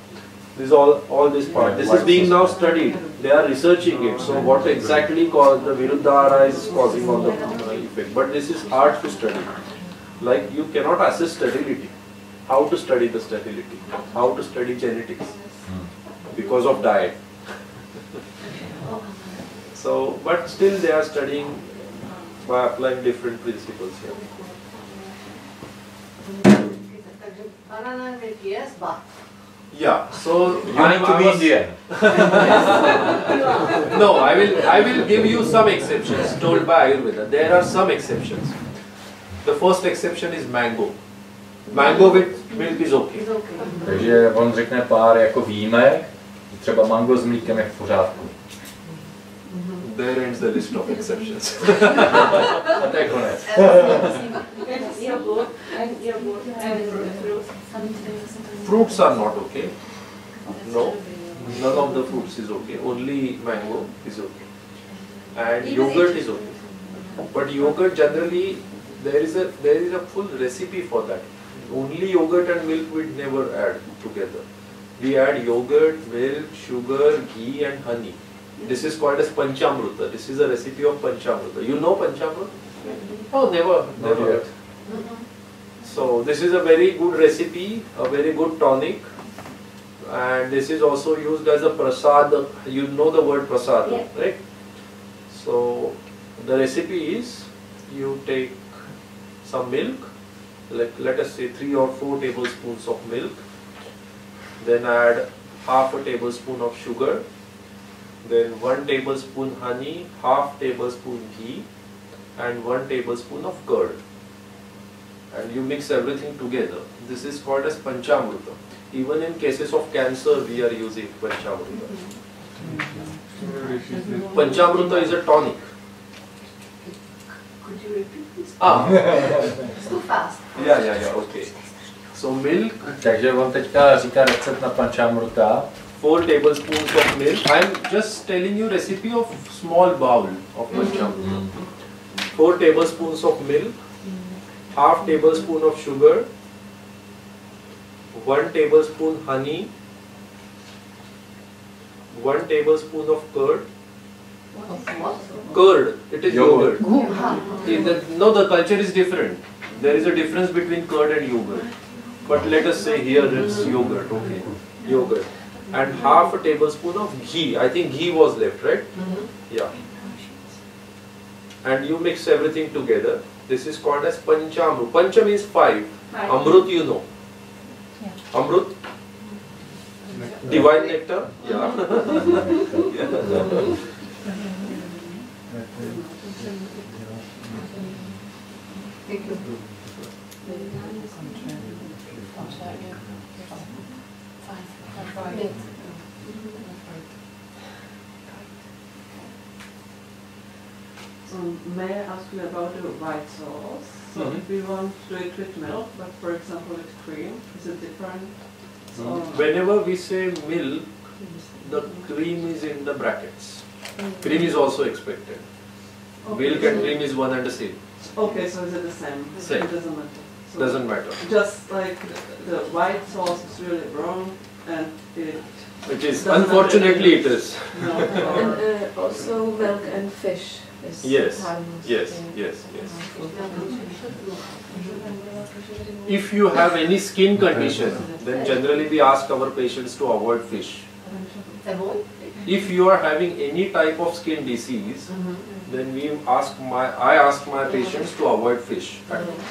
this all this part, this is being now studied. They are researching it. So what exactly cause the Viruddhara is causing on the effect. But this is hard to study. Like you cannot assess sterility. How to study the sterility? How to study genetics? Because of diet. So, but still they are studying by applying different principles here. Takže banana milk yes, but. Yeah. So You need to be Indian. No, I will give you some exceptions told by Ayurveda. There are some exceptions. The first exception is mango. Mango with milk is okay. It's okay. Takže on řekne pár jako výjimek, třeba mango s mlíkem je v pořádku. There ends the list of exceptions. A to je konec. Fruits are not okay. No, none of the fruits is okay. Only mango is okay. And yogurt is okay. But yogurt generally there is a full recipe for that. Only yogurt and milk we never add together. We add yogurt, milk, sugar, ghee and honey. This is called as Panchamrita. This is a recipe of Panchamrita. You know Panchamrita? Oh, never yet. So this is a very good recipe, a very good tonic, and this is also used as a prasad. You know the word prasad, Yeah. right? So the recipe is you take some milk, like let us say 3 or 4 tablespoons of milk, then add half a tablespoon of sugar, then 1 tablespoon honey, half tablespoon ghee, and 1 tablespoon of curd. And you mix everything together. This is called as Panchamrita. Even in cases of cancer, we are using Panchamrita. Panchamrita is a tonic. Could you repeat this? It's too fast. Yeah, okay. So milk. Takže on teďka říká recept na Panchamrita. 4 tablespoons of milk. I'm just telling you recipe of small bowl of Panchamrita. 4 tablespoons of milk, half tablespoon of sugar, 1 tablespoon honey, 1 tablespoon of curd. Curd, it is yogurt. No, the culture is different. There is a difference between curd and yogurt. But let us say here it's yogurt, okay. Yogurt. And half a tablespoon of ghee. I think ghee was left, right? Yeah. And you mix everything together. This is called as Panchamrut. Pancha means 5. Amrut, you know. Amrut? Divine nectar? Yeah. So may I ask you about the white sauce? So if we want to do it with milk, but for example with cream, is it different? So Whenever we say milk, the cream is in the brackets. Cream is also expected. okay, Milk and cream is one and the same. Okay, so is it the same? Same. It doesn't matter. So Doesn't matter. just like the white sauce is really brown and it Which is, doesn't unfortunately matter it is. no, And also milk and fish is Yes, harmless. yes. If you have any skin condition, then generally we ask our patients to avoid fish. Avoid? If you are having any type of skin disease, then I ask my patients to avoid fish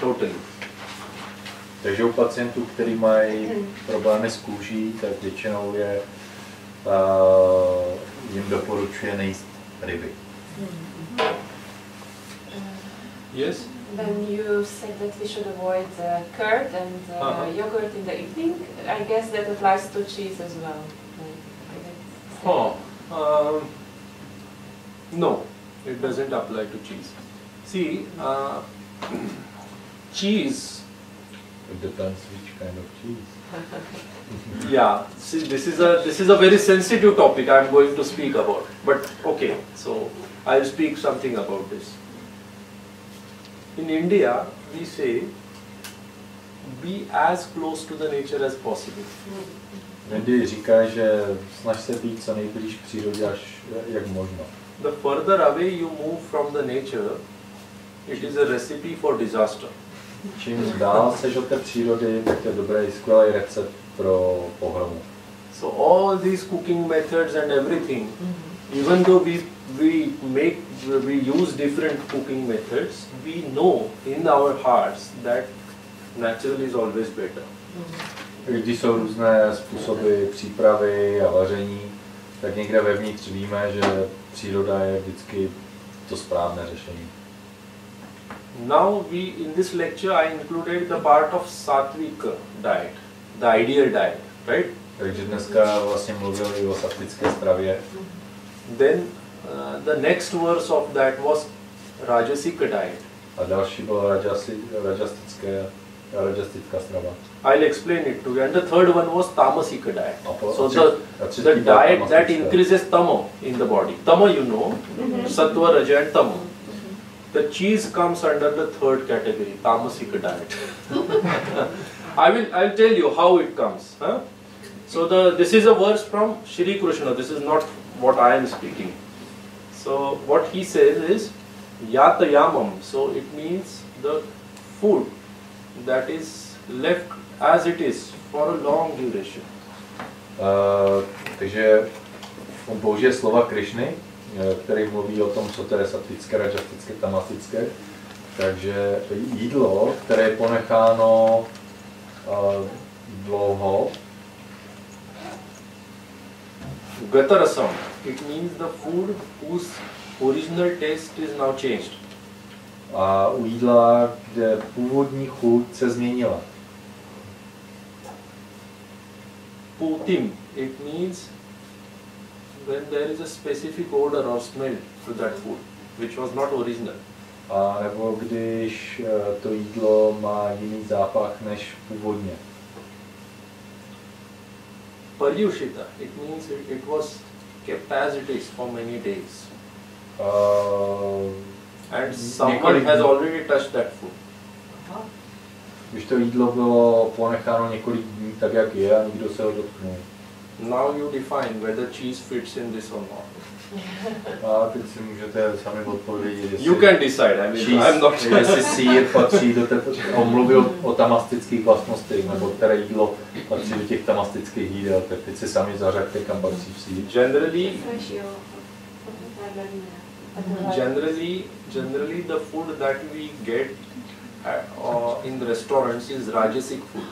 totally. Takže u pacientů, kteří mají problémy s kůží, tak většinou jim doporučuje nejíst ryby. Yes? When you said that we should avoid curd and yogurt in the evening, I guess that applies to cheese as well. No, it doesn't apply to cheese. See, cheese. It depends which kind of cheese. Yeah, see, this is a very sensitive topic I am going to speak about. But okay, so I will speak something about this. In India, we say, be as close to the nature as possible. V Indii říká, že snaž se být co nejblíž k přírodě, až jak možno. The further away you move from the nature, it is a recipe for disaster. Čím dál seš od té přírody, tak to je dobrý, skvělý recept pro pohromu. So all these cooking methods and everything, even though we use different cooking methods, we know in our hearts that natural is always better. Když jsou různé způsoby přípravy a vaření, tak někde vevnitř víme, že příroda je vždycky to správné řešení. Now in this lecture I included the part of sattvic diet, the ideal diet, right? Takže dneska vlastně mluvili o sattvické stravě. Then the next verse of that was rajasic diet. A další byla rajastická strava. I'll explain it to you. And the third one was tamasic diet. So the diet that increases tama in the body. Tama you know, sattva, raja and tama. The cheese comes under the third category, tamasic diet. I'll tell you how it comes. Huh? So this is a verse from Shri Krishna. This is not what I am speaking. So what he says is yatayamam. So it means the food that is left as it is for a long duration. Takže on použije slova Krišny, který mluví o tom, co to je sattvické, rajastické, tamasické. Takže jídlo, které je ponecháno dlouho. Gatarasam. it means the food whose original taste is now changed. A u jídla, kde původní chuť se změnila. Putim, it means when there is a specific odor or smell to that food, which was not original. A nebo když to jídlo má jiný zápach než původně. Paryushita, it means it was kept as it is for many days. And someone has already touched that food. Když to jídlo bylo ponecháno několik dní tak, jak je, a nikdo se ho dotknul. Now you define whether cheese fits in this or not. A teď si můžete sami odpovědět, jestli... You can decide, I mean, I'm not... jestli sír patří do té... On mluvil o tamastických vlastnostech, nebo které jídlo patří do těch tamastických jídel, tak teď si sami zařaďte, kam patří sír. Generally the food that we get in the restaurants is rajasic food.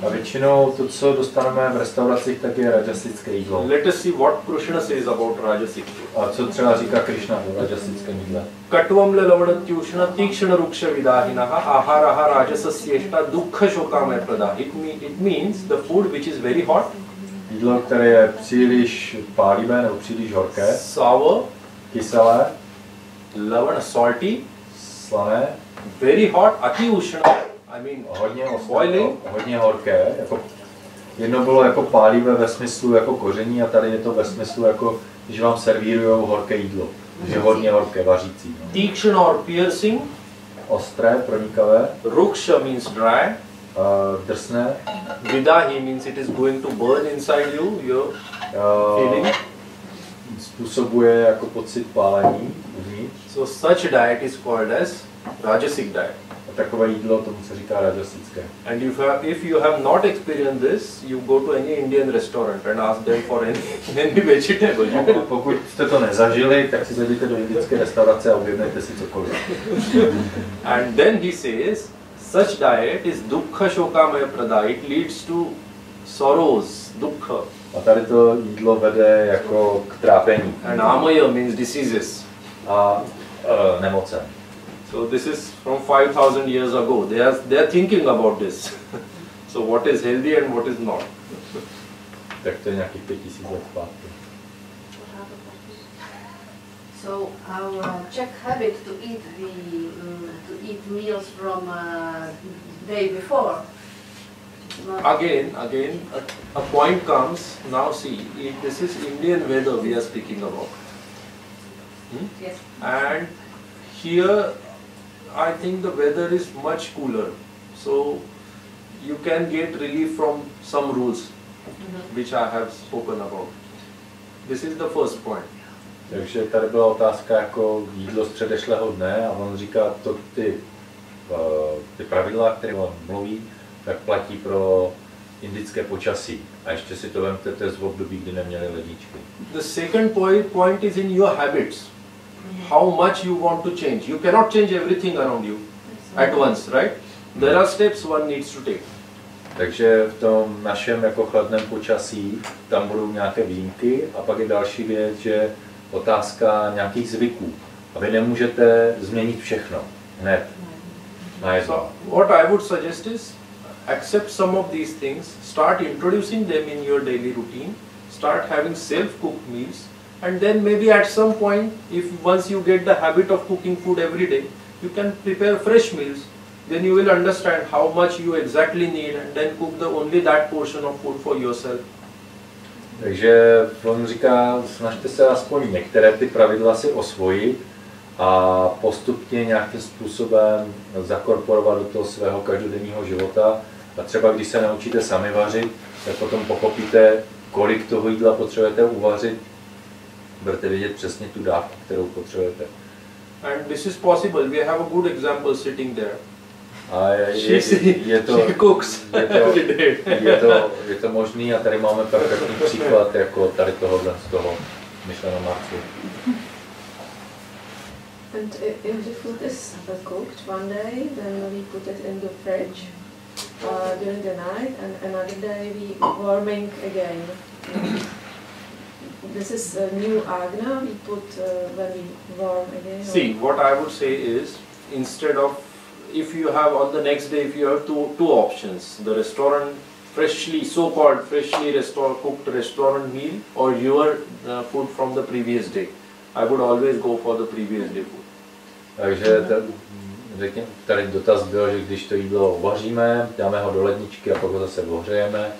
A většinou to, co dostaneme v restauracích, tak je rajasické jídlo. Let us see what Krishna says about rajasic food. A co třeba říká Krishna o rajasickém jídle? Katvam lelavanatyushna tikshna ruksha vidahinaha aharaha rajasasyeshta dukkha shokame prada. It means the food which is very hot. Jídlo, které je příliš pálivé nebo příliš horké. Sour. Kyselé. Lavana, salty. Slané. Very hot, ati ushna. I mean, hodně horké. Jako, jedno bylo jako pálivé ve smyslu jako koření a tady je to ve smyslu jako, když vám servírujou horké jídlo. Takže hodně horké, vařící. No. Tikshna or piercing. Ostré, pronikavé. Ruksha means dry. Drsné. Vidahi means it is going to burn inside you, your feeling. Způsobuje jako pocit pálení uvnitř. So such diet is called as rajasic diet. Takové jídlo, tomu se říká rajasické. And if you have not experienced this, you go to any Indian restaurant and ask them for any vegetable. Pokud jste to nezažili, tak si zajdete do indické restaurace a objednejte si cokoliv. And then he says, such diet is dukkha shokamaya prada. It leads to sorrows, dukkha. A tady to jídlo vede jako k trápení. And amaya means diseases. A nemoce. So this is from 5,000 years ago. They are thinking about this. So what is healthy and what is not. Tak to je nějakých 5000 let zpátky. So our Czech habit to eat meals from day before. Again, a point comes. Now see, this is Indian weather we are speaking about. Yes. And here, I think the weather is much cooler, so you can get relief from some rules, which I have spoken about. This is the first point. Takže tady byla otázka jako jídlo z předešlého dne a on říká, to ty pravidla, které on mluví, tak platí pro indické počasí. A ještě si to vemte z období, kdy neměli ledničky. The second point is in your habits. How much you want to change. You cannot change everything around you at once, right? There are steps one needs to take. Takže v tom našem jako chladném počasí tam budou nějaké výjimky a pak je další věc, že otázka nějakých zvyků. A vy nemůžete změnit všechno hned. So what I would suggest is accept some of these things, start introducing them in your daily routine, start having self-cooked meals, and then maybe at some point, if once you get the habit of cooking food every day, you can prepare fresh meals. Then you will understand how much you exactly need and then cook only that portion of food for yourself. Takže on říká, snažte se aspoň některé ty pravidla si osvojit a postupně nějakým způsobem zakorporovat do toho svého každodenního života. A třeba když se naučíte sami vařit, tak potom pochopíte, kolik toho jídla potřebujete uvařit. Budete vědět přesně tu dávku, kterou potřebujete. And this is possible. We have a good example sitting there. A je to možný a tady máme perfektní příklad jako tady tohohle z toho myšleno Marci. And if the food is cooked one day, then we put it in the fridge during the night, and another day we warming again. this is a new agna we put when we warm again? See, what I would say is, instead of, if you have on the next day, if you have two options, the restaurant freshly, so-called freshly cooked restaurant meal, or your food from the previous day, I would always go for the previous day food. Takže řekněme, tady dotaz byl, že když to jídlo uvaříme, dáme ho do ledničky a pak ho zase ohřejeme,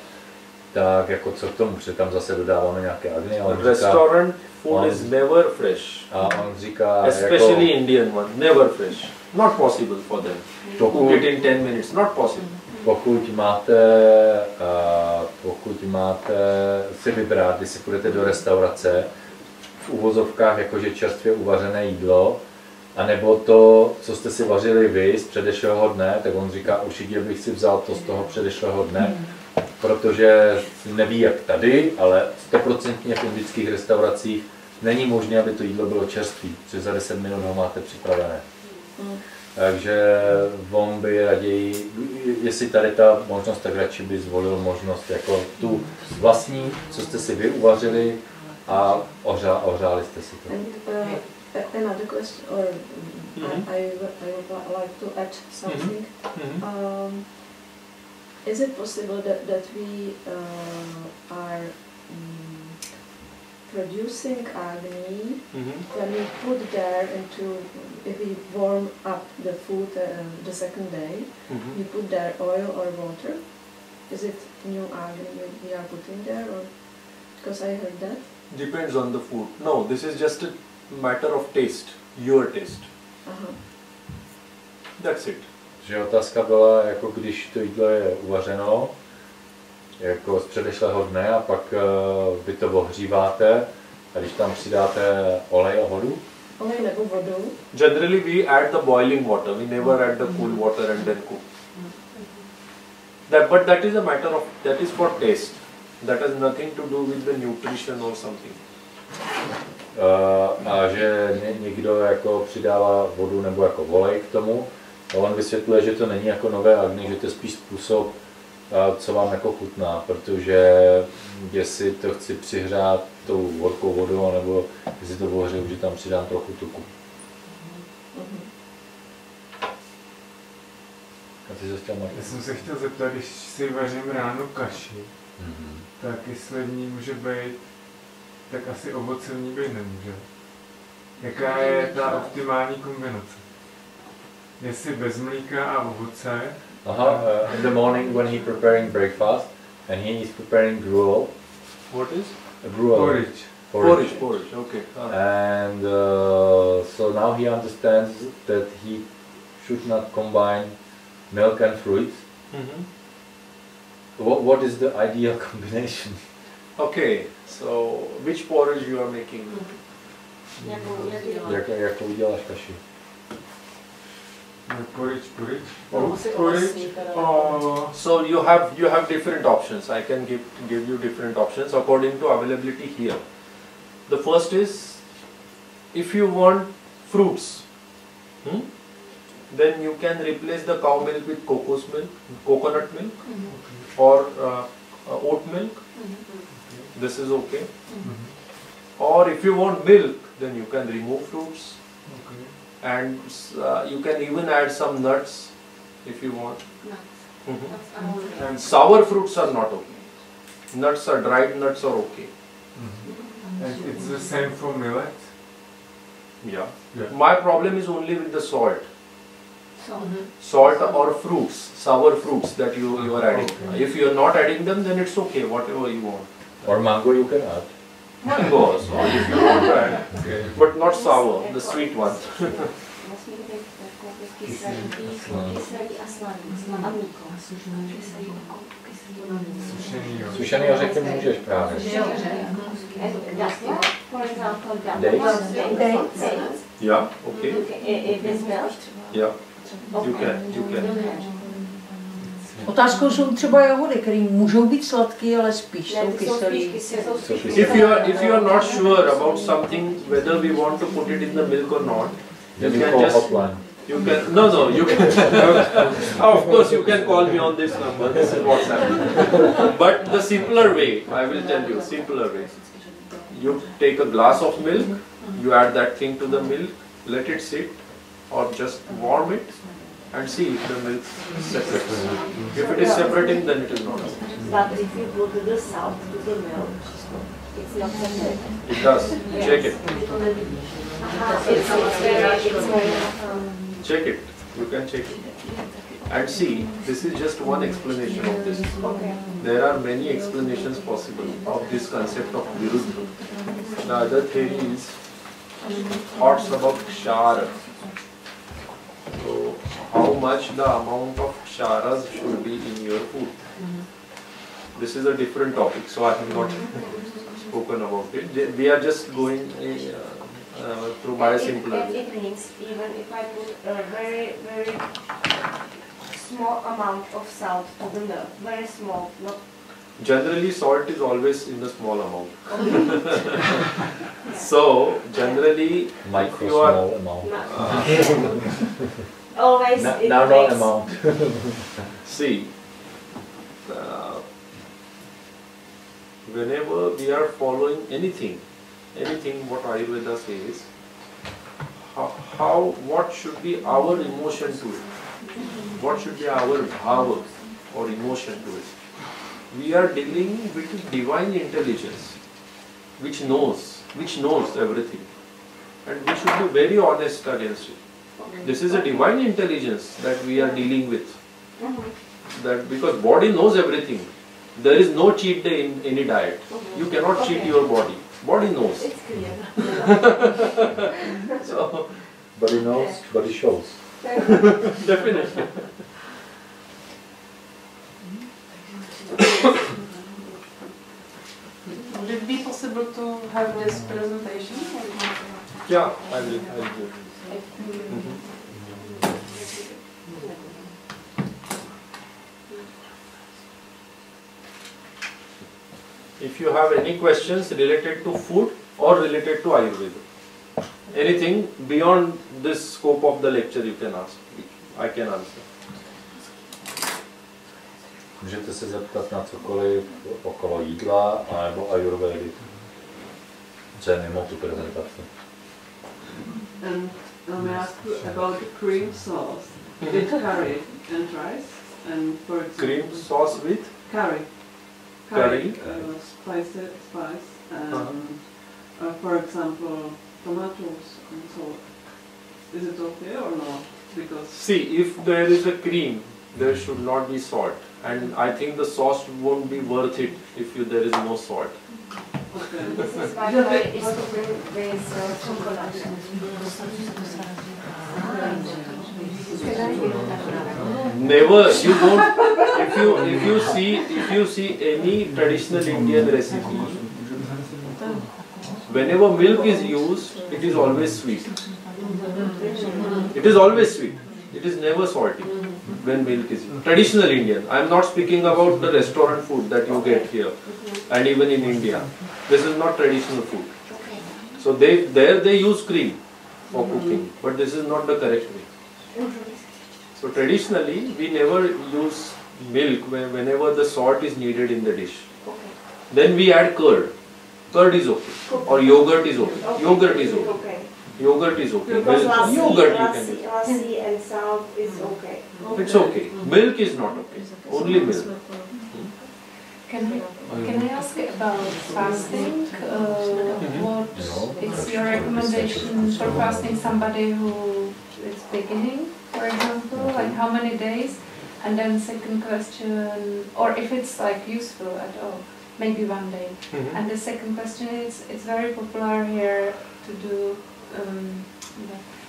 tak jako co k tomu, protože tam zase dodáváme nějaké agny. Restaurant food is never fresh. A on říká, especially jako, Indian one, never fresh. Not possible for them. Cook it in 10 minutes, not possible. Pokud máte si vybrat, když si půjdete do restaurace, v uvozovkách jakože čerstvě uvařené jídlo, anebo to, co jste si vařili vy z předešlého dne, tak on říká, určitě bych si vzal to z toho předešlého dne, protože neví jak tady, ale 100% v indických restauracích není možné, aby to jídlo bylo čerstvé, protože za 10 minut ho máte připravené. Takže on by raději, jestli tady ta možnost, tak radši by zvolil možnost jako tu vlastní, co jste si vy uvařili a ohřáli jste si to. Another question, or I would like to add something. Is it possible that we are producing agni when we put there into, if we warm up the food the second day, we put there oil or water? Is it new agni we are putting there, or because I heard that? Depends on the food. No, this is just a matter of taste, your taste. That's it. Že otázka byla, jako když to jídlo je uvařeno, jako z předešlého dne a pak vy to ohříváte a když tam přidáte olej a vodu? Olej nebo vodu? Generally we add the boiling water, we never add the cool water and then cook. But that is a matter of, that is for taste. That has nothing to do with the nutrition or something. A že někdo jako přidává vodu nebo jako olej k tomu, a on vysvětluje, že to není jako nové agni, že to je spíš způsob, co vám jako chutná, protože jestli to chci přihřát tou horkou vodou, nebo jestli to ohřeju, že tam přidám trochu tuku. A ty se chtěl, Martin? Já jsem se chtěl zeptat, když si vařím ráno kaši, tak jestli v ní může být, tak asi ovoce v ní být nemůže. Jaká je ta optimální kombinace? Jestli bez mlíka a ovoce. In the morning when he preparing breakfast and he is preparing gruel. What is? Gruel. Porridge. Porridge, okay. And so now he understands that he should not combine milk and fruits. What is the ideal combination? Okay, so which porridge you are making? Jakou uděláš kaši? Porridge. So you have different options. I can give you different options according to availability here. The first is, if you want fruits, then you can replace the cow milk with coconut milk, or oat milk. This is okay. Or if you want milk, then you can remove fruits. And you can even add some nuts if you want. And sour fruits are not okay. Nuts are dried nuts are okay. And it's the same for millet? Yeah. My problem is only with the salt. Salt or fruits, sour fruits that you are adding. If you are not adding them, then it's okay, whatever you want. Or mango you can add. Mango also, if you want to add. But not sour, the sweet one. Sušený ořechy můžeš právě. Yeah, okay. Yeah, you can. Otázkou jsou třeba jahody, které můžou být sladké, ale spíš jsou kyselé. If you are not sure about something, whether we want to put it in the milk or not, you can just you can of course you can call me on this number. This is WhatsApp. But the simpler way, I will tell you, simpler way. you take a glass of milk, you add that thing to the milk, let it sit, or just warm it, and see if the milk separates. If it is separating, then it is not. But if you put the salt to the milk, it's not separated. It does. Check it. It's very Check it. You can check it. And see, this is just one explanation of this. There are many explanations possible of this concept of viruddha. The other theory is thoughts about kshara. So, how much the amount of ksharas should be in your food. This is a different topic, so I have not spoken about it. We are just going through by a simpler. It means even if I put a very, very small amount of salt to the milk, very small, not. Generally, salt is always in a small amount. So, generally, Micro you are small amount. Always Now it not makes amount. see, whenever we are following anything what Ayurveda says, what should be our emotion to it? What should be our bhava or emotion to it? We are dealing with divine intelligence, which knows everything, and we should be very honest against it. This is a divine intelligence that we are dealing with. That because body knows everything. There is no cheat day in any diet. You cannot cheat your body. Body knows. It's clear. So, Body knows, body shows. definitely. Would it be possible to have this presentation? Yeah, I will do it. If you have any questions related to food or related to Ayurveda, anything beyond this scope of the lecture you can ask. I can answer. Můžete se zeptat na cokoliv okolo jídla nebo Ayurvedy, co je mimo tu prezentaci. And may I ask you about the cream sauce with curry and rice, and for example, Cream sauce with curry, spice, and for example, tomatoes and so. Is it okay or not? Because see, if there is a cream, there should not be salt, and I think the sauce won't be worth it if there is no salt. okay. This is why it's with chocolate. Never, you don't. If you see any traditional Indian recipe, whenever milk is used, it is always sweet. It is always sweet. It is never salty when milk is used. Traditional Indian. I am not speaking about the restaurant food that you get here, and even in India. This is not traditional food. So they use cream for cooking, but this is not the correct way. So traditionally, we never use milk whenever the salt is needed in the dish. Then we add curd. Curd is okay. Or yogurt is okay. Yogurt is okay. Yogurt is okay. Because Yogurt you can use. lassi and salt is okay. It's okay. Milk is not okay. Only milk. Can I ask about fasting? What is your recommendation for fasting somebody who is beginning, for example? Like how many days? And then second question, or if it's like useful at all, maybe one day. And the second question is, it's very popular here to do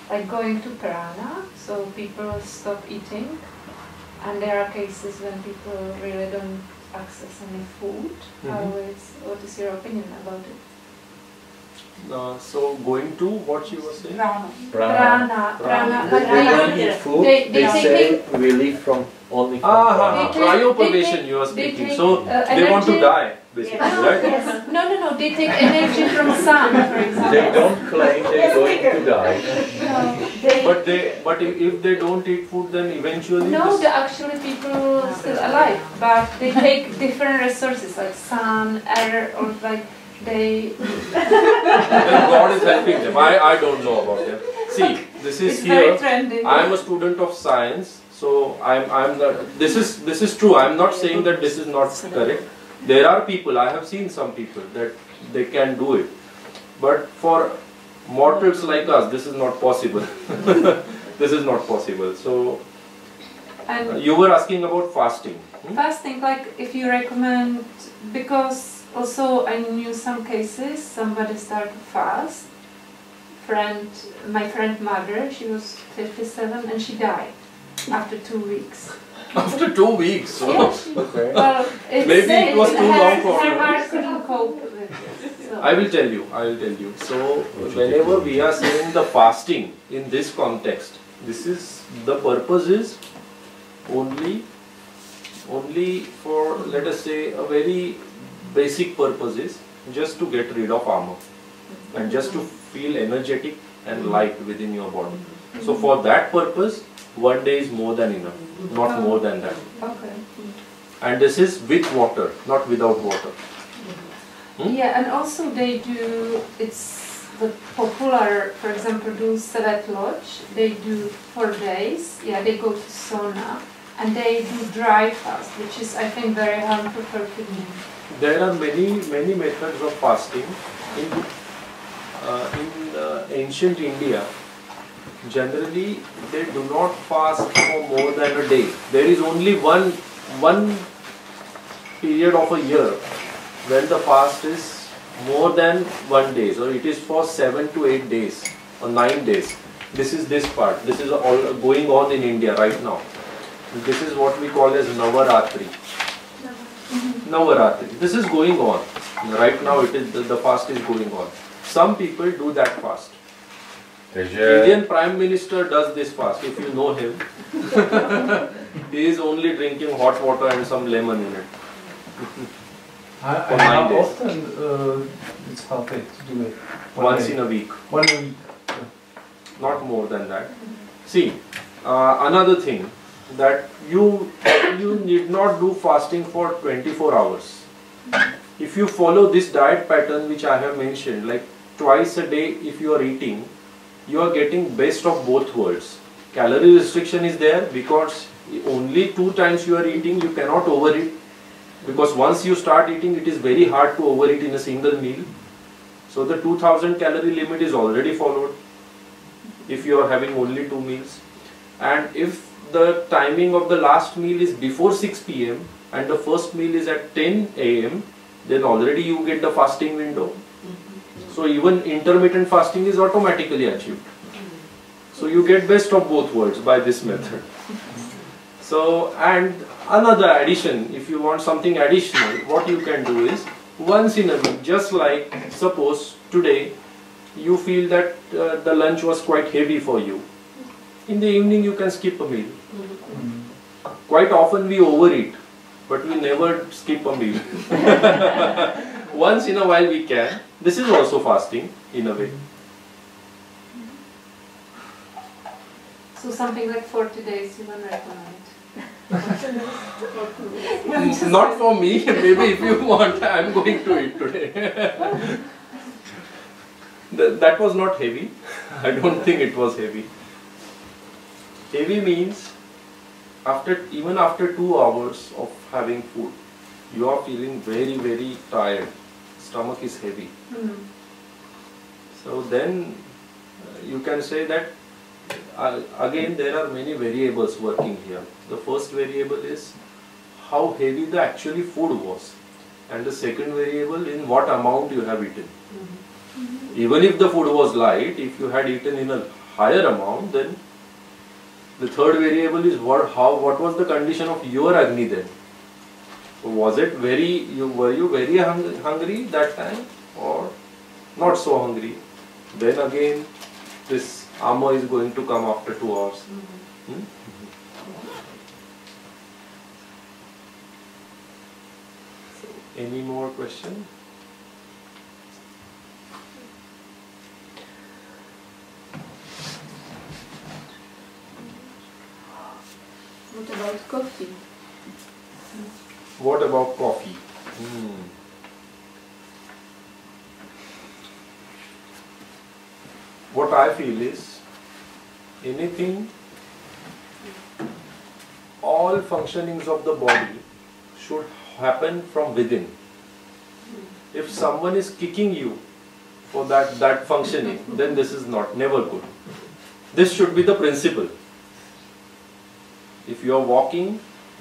like going to prana, so people stop eating, and there are cases when people really don't access any food. What is your opinion about it? So going to what you were saying? Prana. They don't eat food. They say we live from only from prana. Cryoprivation you are speaking. So they want to die, basically, right? Yes. No. They take energy from sun, for example. They don't claim they're going to die. But if they don't eat food, then eventually. No, the actually people still alive, but they take different resources like sun, air, or like they Then God is helping them. I don't know about them. See, this is it's very here. trendy. I am a student of science, so I'm the. This is true. I'm not saying that this is not correct. There are people. I have seen some people that they can do it, but for mortals like us, this is not possible. This is not possible. So And you were asking about fasting. fasting, like if you recommend, because also I knew some cases, somebody started fast. My friend mother, she was 57 and she died after 2 weeks. After 2 weeks. So. Yeah, Okay. Well, Maybe it was too long for her her. heart couldn't cope with it. So. I will tell you. So whenever we are saying the fasting in this context, this is the purpose is only for, let us say, a very basic purpose is just to get rid of armor and just to feel energetic and light within your body. So for that purpose, 1 day is more than enough, not more than that. Okay. And this is with water, not without water. Yeah, and also they do, it's the popular, for example, do Savat Lodge, they do 4 days, yeah, they go to sauna, and they do dry fast, which is, I think, very harmful for kidney. There are many methods of fasting. In ancient India, generally they do not fast for more than a day. There is only one period of a year when the fast is more than 1 day, so it is for 7 to 8 days or 9 days. This is this part. This is all going on in India right now. This is what we call as Navaratri. Navaratri. This is going on right now. It is the fast is going on. Some people do that fast. Indian Prime Minister does this fast. If you know him, he is only drinking hot water and some lemon in it. And how often it's perfect to do it? Once in a week. 1 week. Not more than that. See, another thing, that you need not do fasting for 24 hours. If you follow this diet pattern which I have mentioned, like twice a day if you are eating, you are getting best of both worlds. Calorie restriction is there because only 2 times you are eating, you cannot overeat. Because once you start eating, it is very hard to overeat in a single meal. So the 2000 calorie limit is already followed if you are having only 2 meals. And if the timing of the last meal is before 6 p.m. and the first meal is at 10 a.m., then already you get the fasting window. So even intermittent fasting is automatically achieved. So you get best of both worlds by this method. So, and another addition, if you want something additional, what you can do is once in a week, just like suppose today you feel that the lunch was quite heavy for you. In the evening you can skip a meal. Quite often we overeat, but we never skip a meal. Once in a while we can. This is also fasting in a way. So something like 40 days you can recommend. Not for me, maybe if you want, I am going to eat today. That was not heavy. I don't think it was heavy. Heavy means even after 2 hours of having food, you are feeling very tired. Stomach is heavy. So then you can say that again there are many variables working here. The first variable is how heavy the actually food was, and the second variable in what amount you have eaten. Even if the food was light, if you had eaten in a higher amount, then the third variable is what was the condition of your Agni then. So was it were you very hungry that time or not so hungry? Then again this armor is going to come after 2 hours. So, any more question? What about coffee? What about coffee? what I feel is, anything, all functionings of the body should happen from within. If someone is kicking you for that functioning, then this is never good. This should be the principle. If you are walking,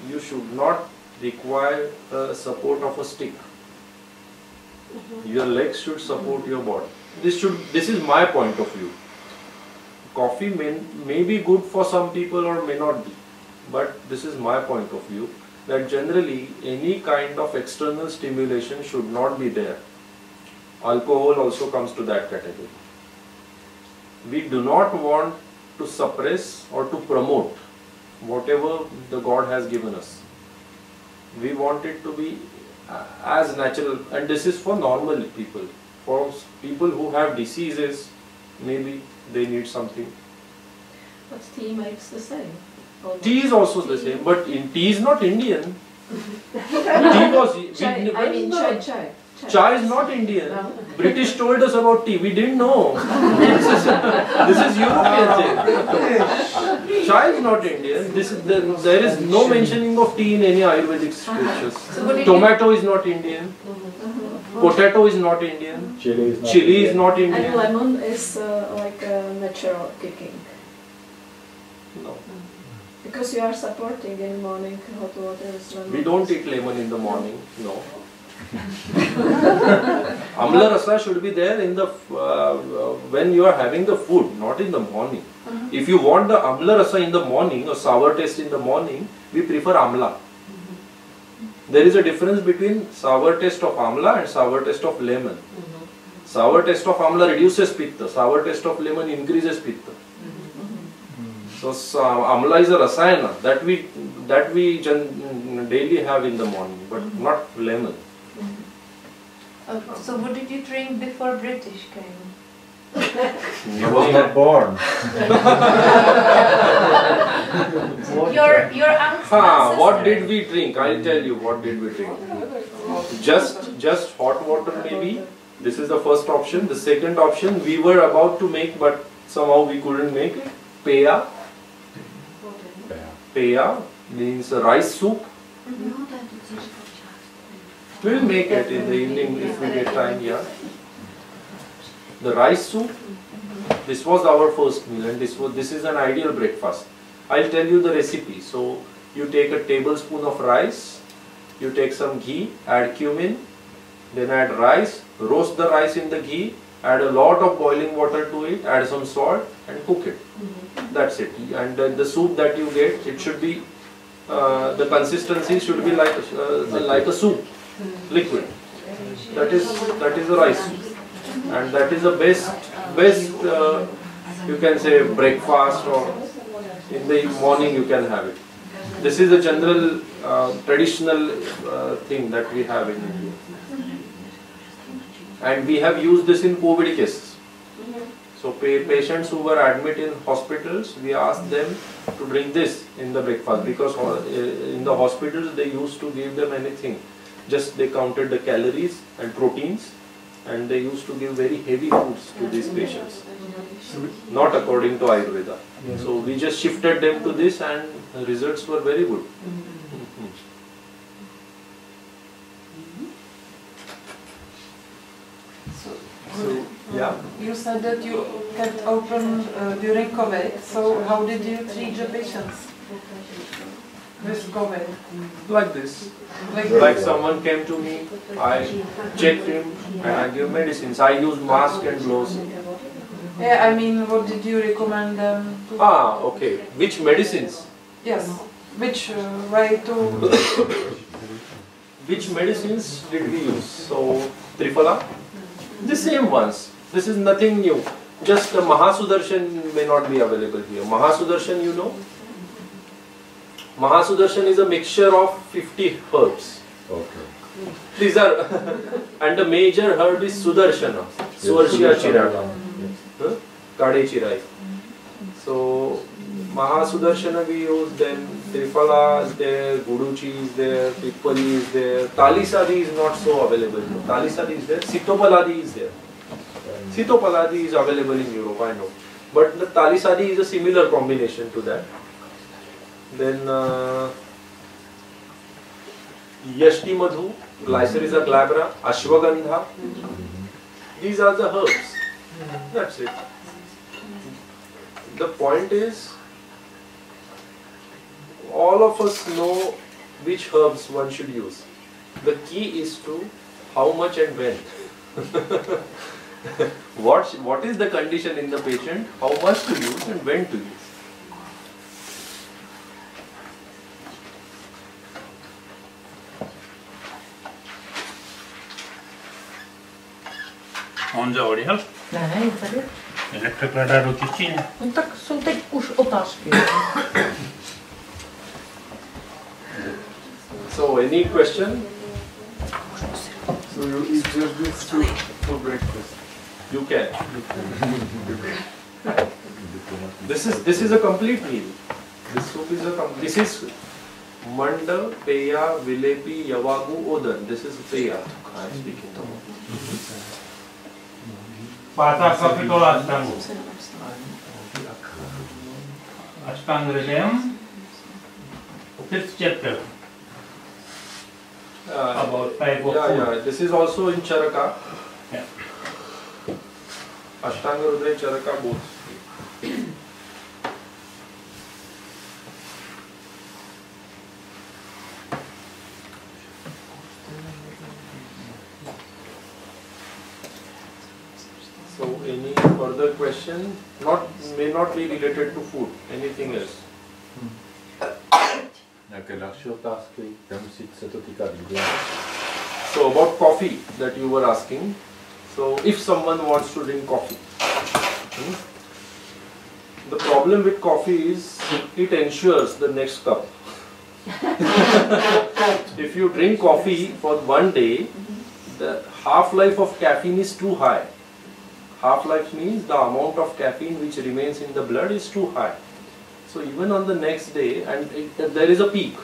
you should not require the support of a stick. Your legs should support your body. This is my point of view. Coffee may be good for some people or may not be, but this is my point of view, that generally any kind of external stimulation should not be there. Alcohol also comes to that category. We do not want to suppress or to promote whatever the God has given us. We want it to be as natural, and this is for normal people. For people who have diseases, maybe they need something. But tea makes the same. Tea is also the same, but tea is not Indian. Tea was... Chai. Chai is not Indian. No. British told us about tea. We didn't know. This is European thing. Chai is not Indian. There is no mentioning of tea in any Ayurvedic scriptures. Tomato is not Indian. Potato is not Indian. Chili is not Indian. And lemon is like a natural kicking. No. Because you are supporting in the morning hot water is lemon. We don't eat lemon in the morning. No. Amla rasa should be there in the when you are having the food, not in the morning. If you want the amla rasa in the morning or sour taste in the morning, we prefer amla. There is a difference between sour taste of amla and sour taste of lemon. Sour taste of amla reduces pitta, sour taste of lemon increases pitta. So amla is a rasayana that we daily have in the morning, but not lemon. So what did you drink before British came? You was not born. Your ancestors. What did we drink? I'll tell you what did we drink. Just hot water maybe. This is the first option. The second option we were about to make, but somehow we couldn't make it. Peya. Peya means rice soup. We'll make it in the evening if we get time, yeah. The rice soup, this was our first meal, and this is an ideal breakfast. I'll tell you the recipe. So you take a tablespoon of rice, you take some ghee, add cumin, then add rice, roast the rice in the ghee, add a lot of boiling water to it, add some salt and cook it. That's it. And then the soup that you get, it should be, the consistency should be like a soup. Liquid. That is the rice soup, and that is the best you can say breakfast, or in the morning you can have it. This is a general traditional thing that we have in India, and we have used this in COVID cases. So patients who were admitted in hospitals, we asked them to drink this in the breakfast, because in the hospitals they used to give them anything. Just they counted the calories and proteins, and they used to give very heavy foods to these patients, not according to Ayurveda. So we just shifted them to this, and the results were very good. So, yeah. You said that you kept open during COVID, so how did you treat the patients with COVID? Like this. Like someone came to me, I checked him and I give medicines. I use mask and gloves. Yeah, I mean, what did you recommend them to? Okay. Which medicines? Yes. Which way to... Which medicines did we use? So, Triphala? The same ones. This is nothing new. Just Mahasudarshan may not be available here. Mahasudarshan, you know? Mahasudarshan is a mixture of 50 herbs. Okay. These are, and the major herb is Sudarshana, Swarshya Chiraka, Kade Chirai. So, Mahasudarshana we use, then Triphala is there, Guduchi is there, Pipali is there, Talisadi is not so available. Talisadi is there, Sitopaladi is there. Sitopaladi is available in Europe, I know. But the Talisadi is a similar combination to that. Then Yashti Madhu, Glycyrrhiza glabra, Ashwagandha. These are the herbs. That's it. The point is, all of us know which herbs one should use. The key is to how much and when. What is the condition in the patient, how much to use and when to use. On the audio? Ne, tady. Nepřekládá do češtiny. No tak jsou teď už otázky. So, any question? So you eat just this soup for breakfast? You can. This is a complete meal. This soup is this is Manda, Peya, Vilepi, Yavagu, Odan. This is Peya I am speaking about. Pátá kapitola Ashtangu. Ashtanga Hridayam, 5th chapter. About 5 of food. Yeah, this is also in Charaka. Yeah. Ashtanga Hridaya, Charaka both. So, any further question? May not be related to food. Anything else? Nějaké další otázky? Nemusí se to týkat jídla. So about coffee that you were asking. So if someone wants to drink coffee, the problem with coffee is it ensures the next cup. If you drink coffee for one day, the half-life of caffeine is too high. Half-life means the amount of caffeine which remains in the blood is too high. So even on the next day, and there is a peak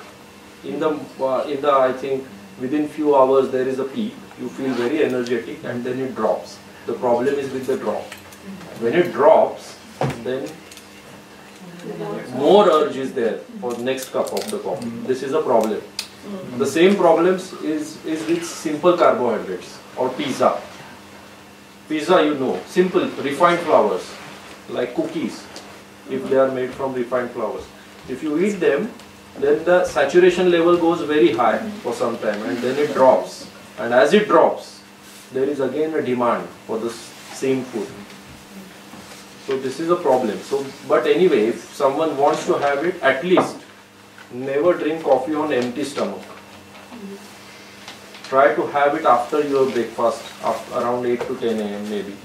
in the I think within few hours there is a peak. You feel very energetic and then it drops. The problem is with the drop. When it drops, then more urge is there for the next cup of the coffee. This is a problem. The same problems is with simple carbohydrates or pizza. Pizza, you know, simple refined flours like cookies. If they are made from refined flours, if you eat them, then the saturation level goes very high for some time and then it drops. And as it drops, there is again a demand for the same food. So this is a problem. So, but anyway, if someone wants to have it, at least never drink coffee on empty stomach. Try to have it after your breakfast, around 8 to 10 a.m. maybe.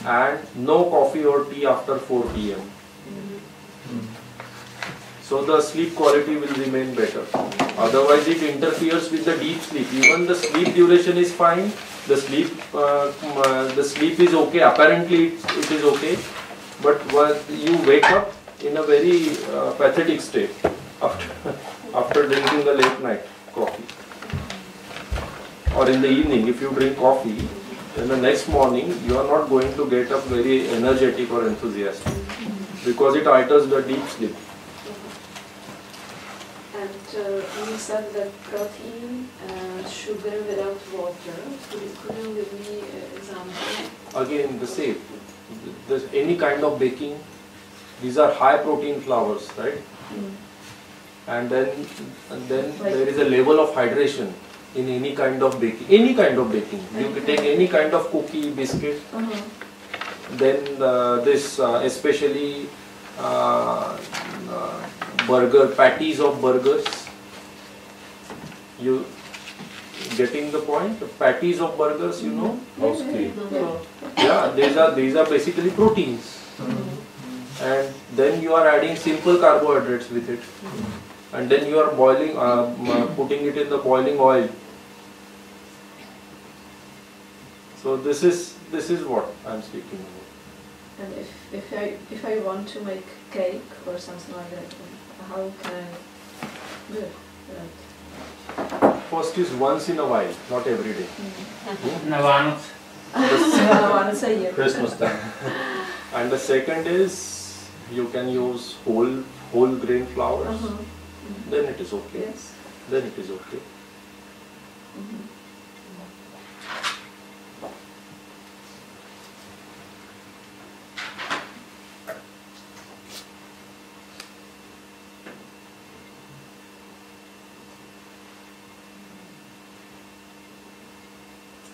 And no coffee or tea after 4 p.m. So the sleep quality will remain better. Otherwise it interferes with the deep sleep. Even the sleep duration is fine. The sleep is okay. Apparently it is okay. But you wake up in a very pathetic state after drinking the late night coffee. Or in the evening, if you drink coffee, then the next morning you are not going to get up very energetic or enthusiastic because it alters the deep sleep. And you said that protein, sugar without water. Could you give me an example? Again, the same. There's any kind of baking. These are high protein flours, right? And then there is a level of hydration in any kind of baking. Any kind of baking. You can take any kind of cookie, biscuit. Then especially burger, patties of burgers. You getting the point? The patties of burgers, you know? Okay. Yeah, these are basically proteins. And then you are adding simple carbohydrates with it. And then you are boiling, putting it in the boiling oil. So this is what I am speaking about. And if I want to make cake or something like that, how can I do it? First is once in a while, not every day. Na Vánoc. Christmas time. And the second is you can use whole grain flours. Then it is okay. Yes. Then it is okay.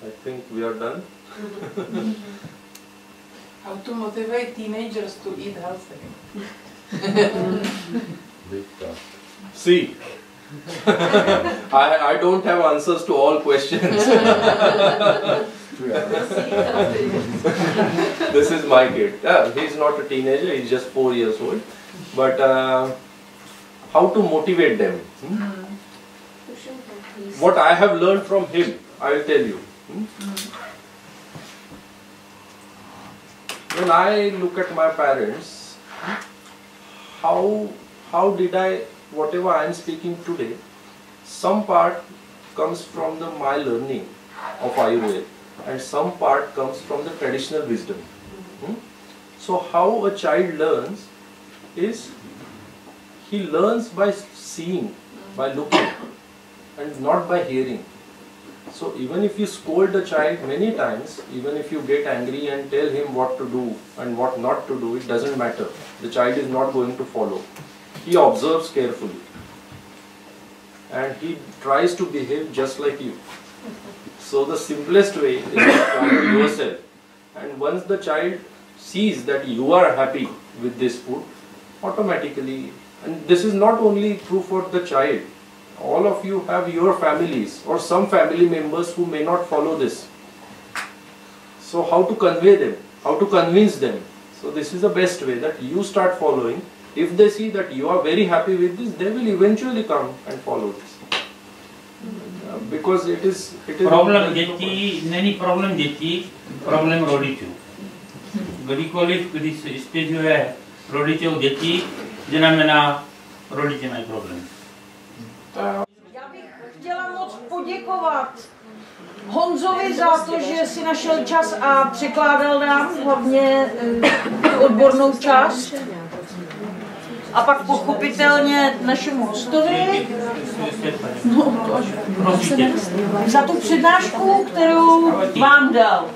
I think we are done. How to motivate teenagers to eat healthy? See, I don't have answers to all questions. This is my kid. Yeah, he's not a teenager, he's just 4 years old. But how to motivate them? What I have learned from him, I will tell you. When I look at my parents, how did I, whatever I am speaking today, some part comes from my learning of Ayurveda and some part comes from the traditional wisdom. So how a child learns is, he learns by seeing, by looking and not by hearing. So even if you scold the child many times, even if you get angry and tell him what to do and what not to do, it doesn't matter. The child is not going to follow. He observes carefully. And he tries to behave just like you. So the simplest way is to follow yourself. And once the child sees that you are happy with this food, automatically, and this is not only true for the child, all of you have your families or some family members who may not follow this. So how to convey them? How to convince them? So this is the best way, that you start following. If they see that you are very happy with this, they will eventually come and follow this. Because it is problem dětí není problem dětí, problem rodičů. Kdykoliv, když se stěžuje rodičů dětí, znamená rodiče mají problém. Já bych chtěla moc poděkovat Honzovi za to, že si našel čas a překládal nám hlavně odbornou část. A pak pochopitelně našemu hostovi za tu přednášku, kterou vám dal.